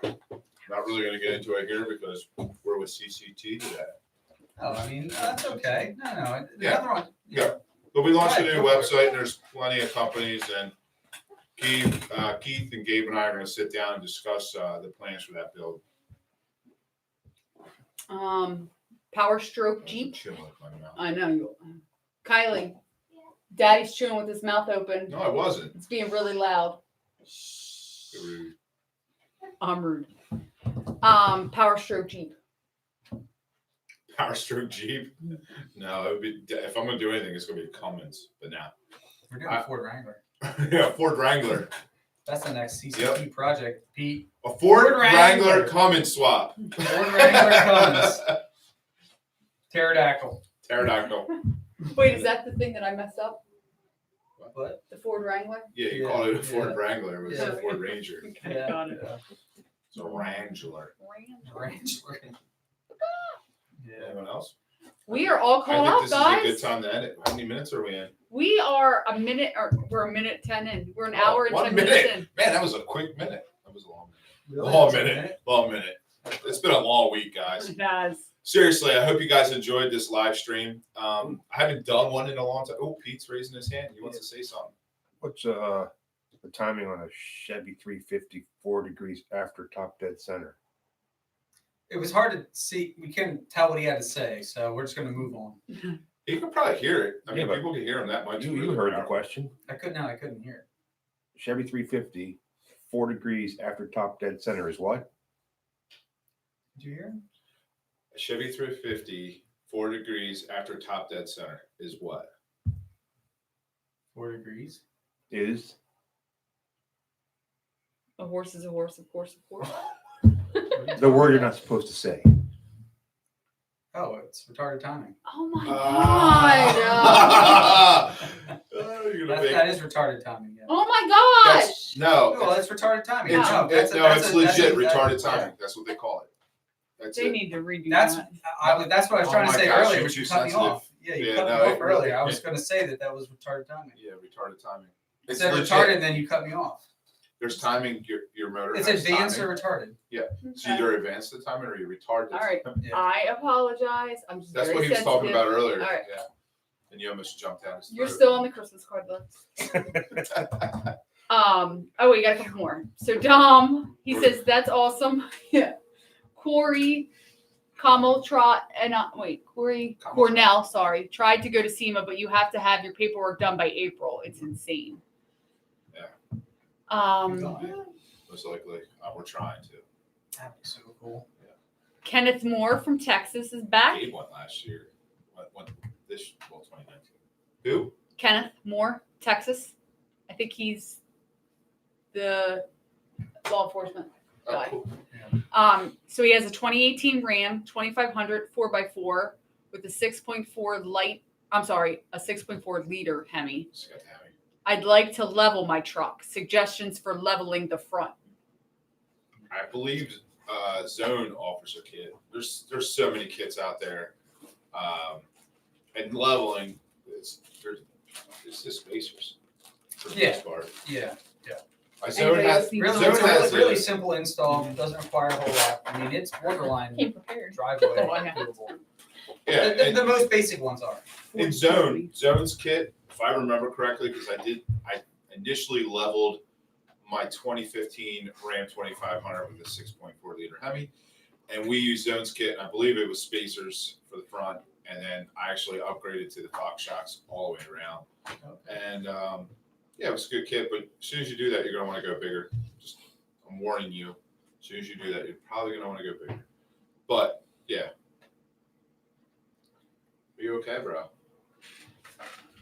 Not really going to get into it here because we're with CCT today. Oh, I mean, that's okay. No. Yeah. Nothing wrong. Yeah. But we launched a Right, new go for it. website, and there's plenty of companies. And Keith and Gabe and I are going to sit down and discuss the plans for that build. Power Stroke Jeep. Chilling with my mouth. I know you. Kylie, Daddy's chewing with his mouth open. No, I wasn't. It's being really loud. Rude. I'm rude. Power Stroke Jeep. Power Stroke Jeep. No, it would be if I'm going to do anything, it's going to be a Cummins. But now, We're doing a Ford Wrangler. yeah, Ford Wrangler. That's the next CCT Yep. project, Pete. A Ford Ford Wrangler. Wrangler Cummins swap. Ford Wrangler Cummins. Pterodactyl. Pterodactyl. Wait, is that the thing that I messed up? What? The Ford Wrangler? Yeah, you Yeah, called it a Ford yeah. Wrangler. It was Yeah. a Ford Ranger. Okay, Yeah. got it. It's a Wrangler. Wrangler. Yeah. Anyone else? We are all I caught think up, this is a good guys. time to end it. How many minutes are we in? We are a minute, or we're a minute 10 in. We're an hour and 1 10 minute. minutes in. Man, that was a quick minute. That was a long minute. Really? Long That's a minute. Long minute. It's been a long week, guys. It has. Seriously, I hope you guys enjoyed this live stream. I haven't done one in a long time. Oh, Pete's raising his hand. He wants to say something. What's the timing on a Chevy 350 4 degrees after top dead center? It was hard to see. We couldn't tell what he had to say, so we're just going to move on. You can probably hear it. I mean, Yeah, but people can hear him that much. You heard the question. I couldn't hear it. Chevy 350 4 degrees after top dead center is what? Did you hear him? A Chevy 350, 4 degrees after top dead center is what? 4 degrees. Is A horse is a horse, of course, of course. the word you're not supposed to say. Oh, it's retarded timing. Oh my Ah. god. Oh, you're gonna make- That is retarded timing. Yeah. Oh my gosh. That's, no, Well, that's retarded timing. it's, No, it's that's legit a- retarded yeah. timing. That's what they call it. That's They it. need to redo That's that. that's what I was Oh trying to my say gosh, earlier. you're But too you cut me sensitive. off. Yeah, you Yeah, cut no, me off it earlier. really- I was going to say that was retarded timing. Yeah, retarded timing. It It's said legit. retarded, and then you cut me off. There's timing. Your motor. It's has advanced timing. or retarded. It's either advanced the timing or you retarded. All right. Yeah. I apologize. I'm just That's very what he was talking sensitive. about earlier. All right. Yeah. And you almost jumped out. His You're throat. still on the Christmas card list. Oh, we got a couple more. So Dom, he says that's awesome. Yeah. Corey Corey Cornell, sorry, tried to go to SEMA, but you have to have your paperwork done by April. It's insane. Yeah. Most likely, we're trying to. That'd be so cool. Kenneth Moore from Texas is back. Gabe went last year. Went this 2019. Who? Kenneth Moore, Texas. I think he's the law enforcement Oh, guy. cool. So he has a 2018 Ram 2500 4x4 with a 6.4 a 6.4 liter Hemi. Just got to have him. I'd like to level my truck. Suggestions for leveling the front. I believe Zone offers a kit. There's so many kits out there, and leveling it's just spacers for the Yeah. most part. Yeah. Zone Anybody has else need Really, Zone it's has really a- simple install. Doesn't require a whole lot. I mean, it's borderline Came prepared. driveway. Oh, I have. doable. yeah. The and- most basic ones are. In Zone's kit, if I remember correctly, because I initially leveled my 2015 Ram 2500 with a 6.4 liter Hemi, and we used Zone's kit. And I believe it was spacers for the front, and then I actually upgraded to the Fox shocks all the way around. And yeah, it was a good kit. But as soon as you do that, you're gonna want to go bigger. Just I'm warning you. As soon as you do that, you're probably gonna want to go bigger. But yeah, are you okay, bro?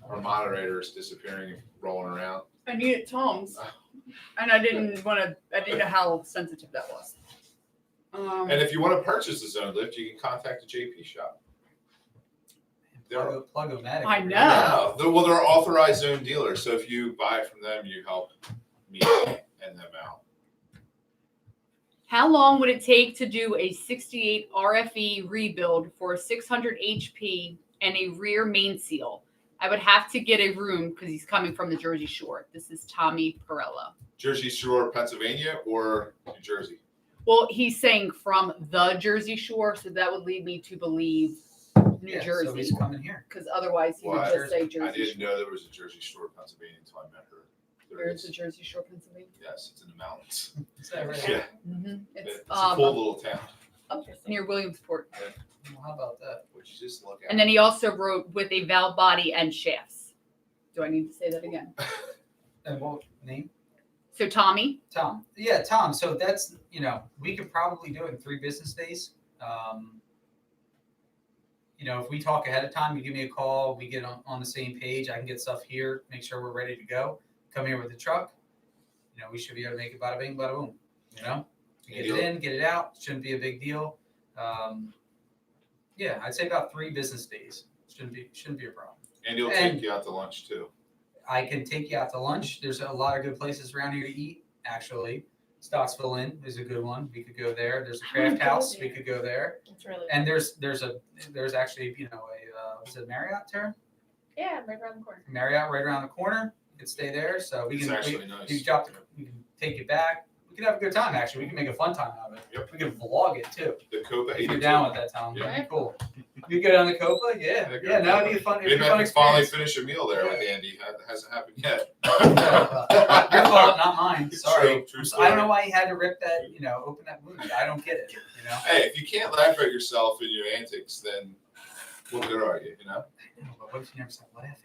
Our moderator is disappearing rolling around. I needed Tom's, and I didn't know how sensitive that was. And if you want to purchase a zone lift, you can contact the JP shop. Plug-o-matic. I know. Yeah, well, they're authorized zone dealers, so if you buy it from them, you help me and them out. How long would it take to do a 68 RFE rebuild for a 600 HP and a rear main seal? I would have to get a room because he's coming from the Jersey Shore. This is Tommy Perella. Jersey Shore, Pennsylvania, or New Jersey? Well, he's saying from the Jersey Shore, so that would lead me to believe New So Jersey, he's coming here. because otherwise he would Well, just say I Jersey didn't Shore. know there was a Jersey Shore, Pennsylvania until I met her. There Where's is. the Jersey Shore, Pennsylvania? Yes, it's in the mountains. Is that right? Yeah, It's it's a cool little town. up near Williamsport. Well, how about that? Would you just look at? And then he also wrote with a valve body and shafts. Do I need to say that again? And what name? So Tommy, Tom. Yeah, Tom. So that's, we could probably do it in 3 business days. If we talk ahead of time, you give me a call, we get on the same page. I can get stuff here, make sure we're ready to go. Come here with the truck. We should be able to make it bada bing, bada boom. Get it in, get it out. Shouldn't be a big deal. Yeah, I'd say about 3 business days. Shouldn't be a problem. And he'll take you out to lunch too. I can take you out to lunch. There's a lot of good places around here to eat, actually. Stocksville Inn is a good one. We could go there. There's a craft house. We could go there. It's really And there's actually, is it Marriott term? yeah, right around the corner. Marriott right around the corner. You could stay there. So we It's can actually nice. we can take you back. We can have a good time, actually. We can make a fun time out of it. Yep. We can vlog it too. The Copa If 82. you're down with that, Tom. Yeah. That'd be cool. You go down the Copa? Yeah. Yeah, Yeah, that would be a fun, Maybe I fun can finally experience. finish a meal there with Andy. That hasn't happened yet. Your fault, not mine. Sorry. True I don't know story. why you had to rip that, open that wound. I don't get it, Hey, if you can't laugh at yourself and your antics, then what good are you? But what if you never stop laughing?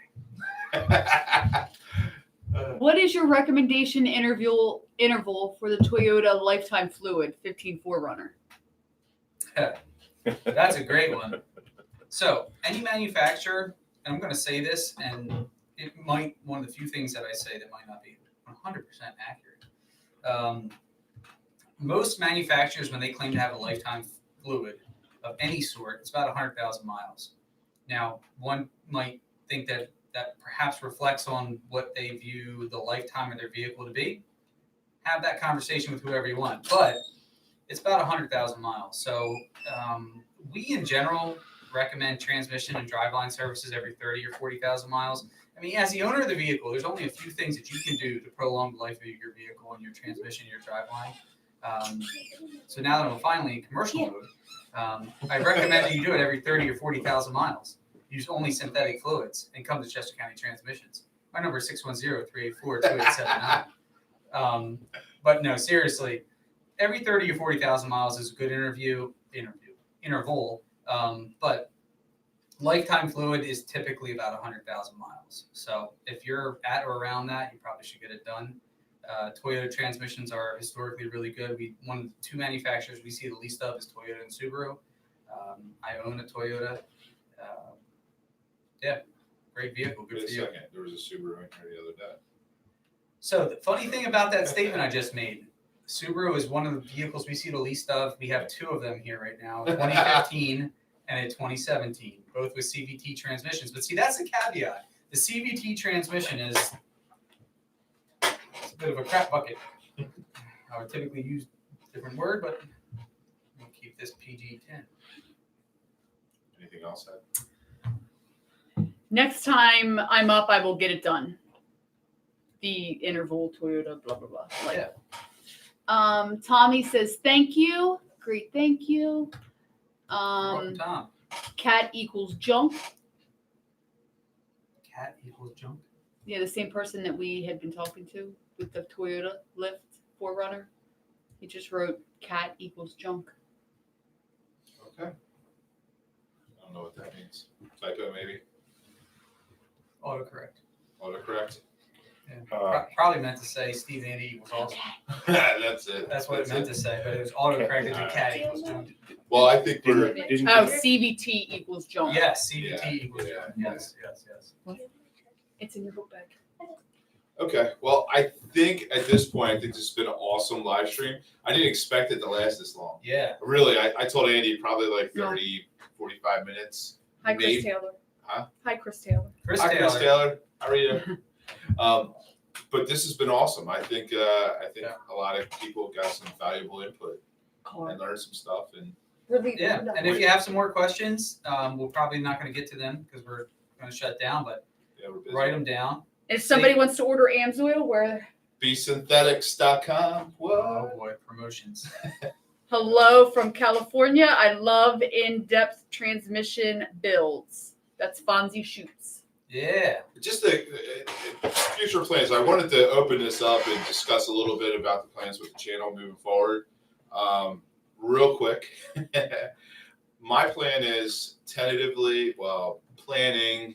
what is your recommendation interval for the Toyota Lifetime Fluid 15 4Runner? That's a great one. So, any manufacturer, and I'm going to say this, and one of the few things that I say that might not be 100% accurate. Most manufacturers, when they claim to have a lifetime fluid of any sort, it's about 100,000 miles. Now, one might think that perhaps reflects on what they view the lifetime of their vehicle to be. Have that conversation with whoever you want, but it's about 100,000 miles. So we, in general, recommend transmission and driveline services every 30 or 40,000 miles. I mean, as the owner of the vehicle, there's only a few things that you can do to prolong the life of your vehicle and your transmission, your driveline. So now that I'm finally in commercial mode, I recommend that you do it every 30 or 40,000 miles. Use only synthetic fluids and come to Chester County Transmissions. My number is 610-384-2879. But no, seriously, every 30 or 40,000 miles is a good interval. But lifetime fluid is typically about 100,000 miles. So if you're at or around that, you probably should get it done. Toyota transmissions are historically really good. One of the 2 manufacturers we see the least of is Toyota and Subaru. I own a Toyota. Yeah, great vehicle. Good Wait a for you. second. There was a Subaru in here the other day. So the funny thing about that statement I just made, Subaru is one of the vehicles we see the least of. We have 2 of them here right now, a 2015 and a 2017, both with CVT transmissions. But see, that's the caveat. The CVT transmission is a bit of a crap bucket. I would typically use a different word, but we'll keep this PG-10. Anything else, Ed? Next time I'm up, I will get it done. The interval Toyota, blah blah blah. Yeah. Tommy says thank you. Great, thank you. Welcome, Tom. Cat equals junk. Cat equals junk. Yeah, the same person that we had been talking to with the Toyota Lift 4Runner. He just wrote cat equals junk. Okay. I don't know what that means. Typo maybe. Autocorrect. Autocorrect. Yeah. Probably meant to say Steve Andy equals awesome. That's it. That's what it meant to say, but it was autocorrected to cat equals junk. Well, I think we're. Didn't Oh, CVT equals junk. Yes, CVT Yeah, equals yeah, junk. yeah. Yes. It's in your book bag. Okay. Well, I think at this point, I think this has been an awesome live stream. I didn't expect it to last this long. Yeah. Really, I told Andy probably like No. 30, 45 minutes. Hi, Chris Maybe. Taylor. Huh? Hi, Chris Taylor. Chris Hi, Taylor. Chris Taylor. How are you? But this has been awesome. I think Yeah. a lot of people got some valuable input and learned some stuff. And Yeah, and if you have some more questions, we're probably not going to get to them because we're going to shut down. But yeah, we're busy. write them down. If somebody wants to order AMSOIL, where BeSynthetics.com. Oh What? boy, promotions. hello from California. I love in-depth transmission builds. That's Fonzie Shoots. Yeah. Just the future plans. I wanted to open this up and discuss a little bit about the plans with the channel moving forward. Real quick, my plan is tentatively, planning.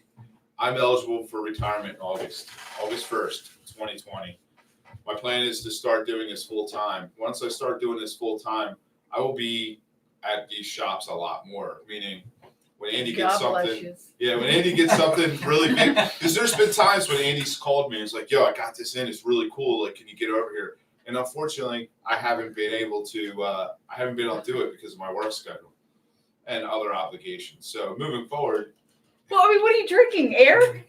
I'm eligible for retirement in August 1st, 2020. My plan is to start doing this full time. Once I start doing this full time, I will be at these shops a lot more. Meaning, when Andy gets something, when Andy gets something really big, because there's been times when Andy's called me and it's like, "Yo, I got this in. It's really cool. Like, can you get over here?" And unfortunately, I haven't been able to. I haven't been able to do it because of my work schedule and other obligations. So moving forward. Well, I mean, what are you drinking? Air?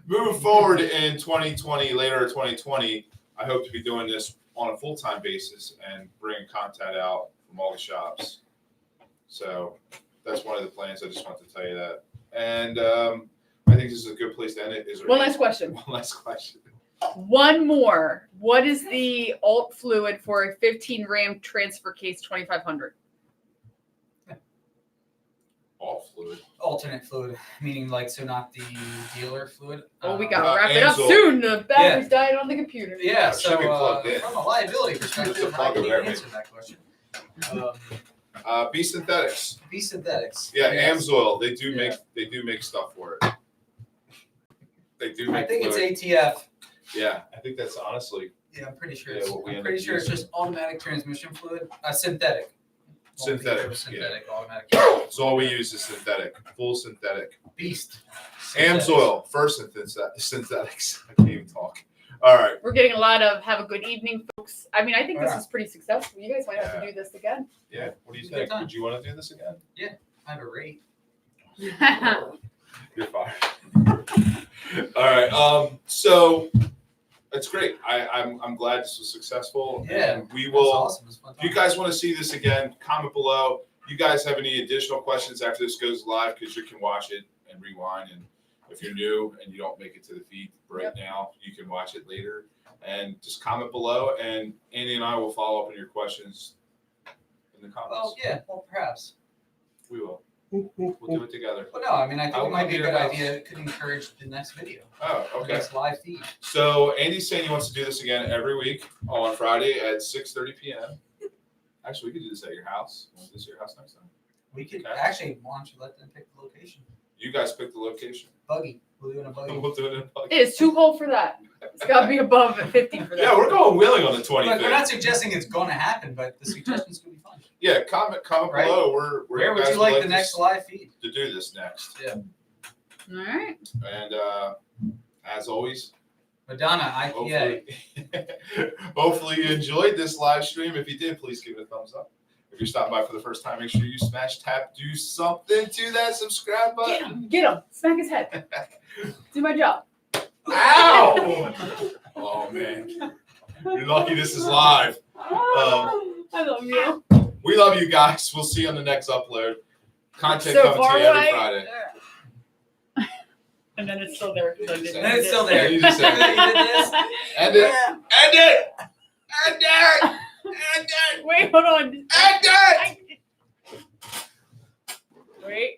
Moving forward in 2020, later 2020, I hope to be doing this on a full-time basis and bringing content out from all the shops. So that's one of the plans. I just want to tell you that. And I think this is a good place to end it. Is there One last question. One last question. One more. What is the alt fluid for a 15 Ram transfer case 2500? All fluid. Alternate fluid, meaning like so not the dealer fluid. Oh, we gotta Uh, wrap it up AMSOIL. soon. The battery's dying on the computer. Yeah, It should be so plugged in. from a liability perspective, There's a I plug can't over there, answer that question. BeSynthetics. BeSynthetics. Yeah, Yes. AMSOIL. They do make stuff for it. They do make I think fluid. it's ATF. Yeah, I think that's honestly Yeah, I'm pretty sure. Yeah, It's, what we I'm end pretty up sure it's using. just automatic transmission fluid. Synthetic. Synthetic, Synthetic. Automatic. it's all we use is synthetic, full synthetic. Beast. AMSOIL, first synthetics. I can't even talk. All right. We're getting a lot of have a good evening, folks. I mean, I think this Yeah. is pretty successful. You guys might have to do this again. Yeah. What do you It's a good think? time. Would you want to do this again? I have a rate. You're fired. All right. So it's great. I'm glad this was successful. Yeah, And we It was will. awesome. It was fun If you time. guys want to see this again, comment below. You guys have any additional questions after this goes live, because you can watch it and rewind. And if you're new and you don't make it to the feed right now, you can watch it later. And just comment below, and Andy and I will follow up on your questions in the comments. Well, yeah. Well, perhaps. We will. We'll do it together. But no, I mean, I think I'll it might come be a to good your house. idea. It could encourage the next video. Oh, The okay. next live feed. So Andy's saying he wants to do this again every week on Friday at 6:30 p.m. Actually, we could do this at your house. Want to do this at your house next time? We could Okay. actually, why don't you let them pick the location? You guys pick the location. Buggy. We'll do it in a buggy. We'll do it in a It is too cold for that. It's got to be above 50 for that. Yeah, we're going Wheeling on the Look, 25th. we're not suggesting it's going to happen, but the suggestions could be fun. Yeah, comment Right? below. Where would you like the next live feed? to do this next? Yeah. All right. And as always, Madonna, IPA. hopefully you enjoyed this live stream. If you did, please give it a thumbs up. If you're stopping by for the first time, make sure you smash, tap, do something to that subscribe Get button. him. Get him. Smack his head. Do my job. Ow! Oh man, you're lucky this is live. I love you. We love you guys. We'll see you on the next upload. Content So coming far to you every away. Friday. And then it's still there. 'cause I didn't And it's still edit. there. You just said You did this. End it. End it. End it. End it. Wait, hold on. End it. Wait.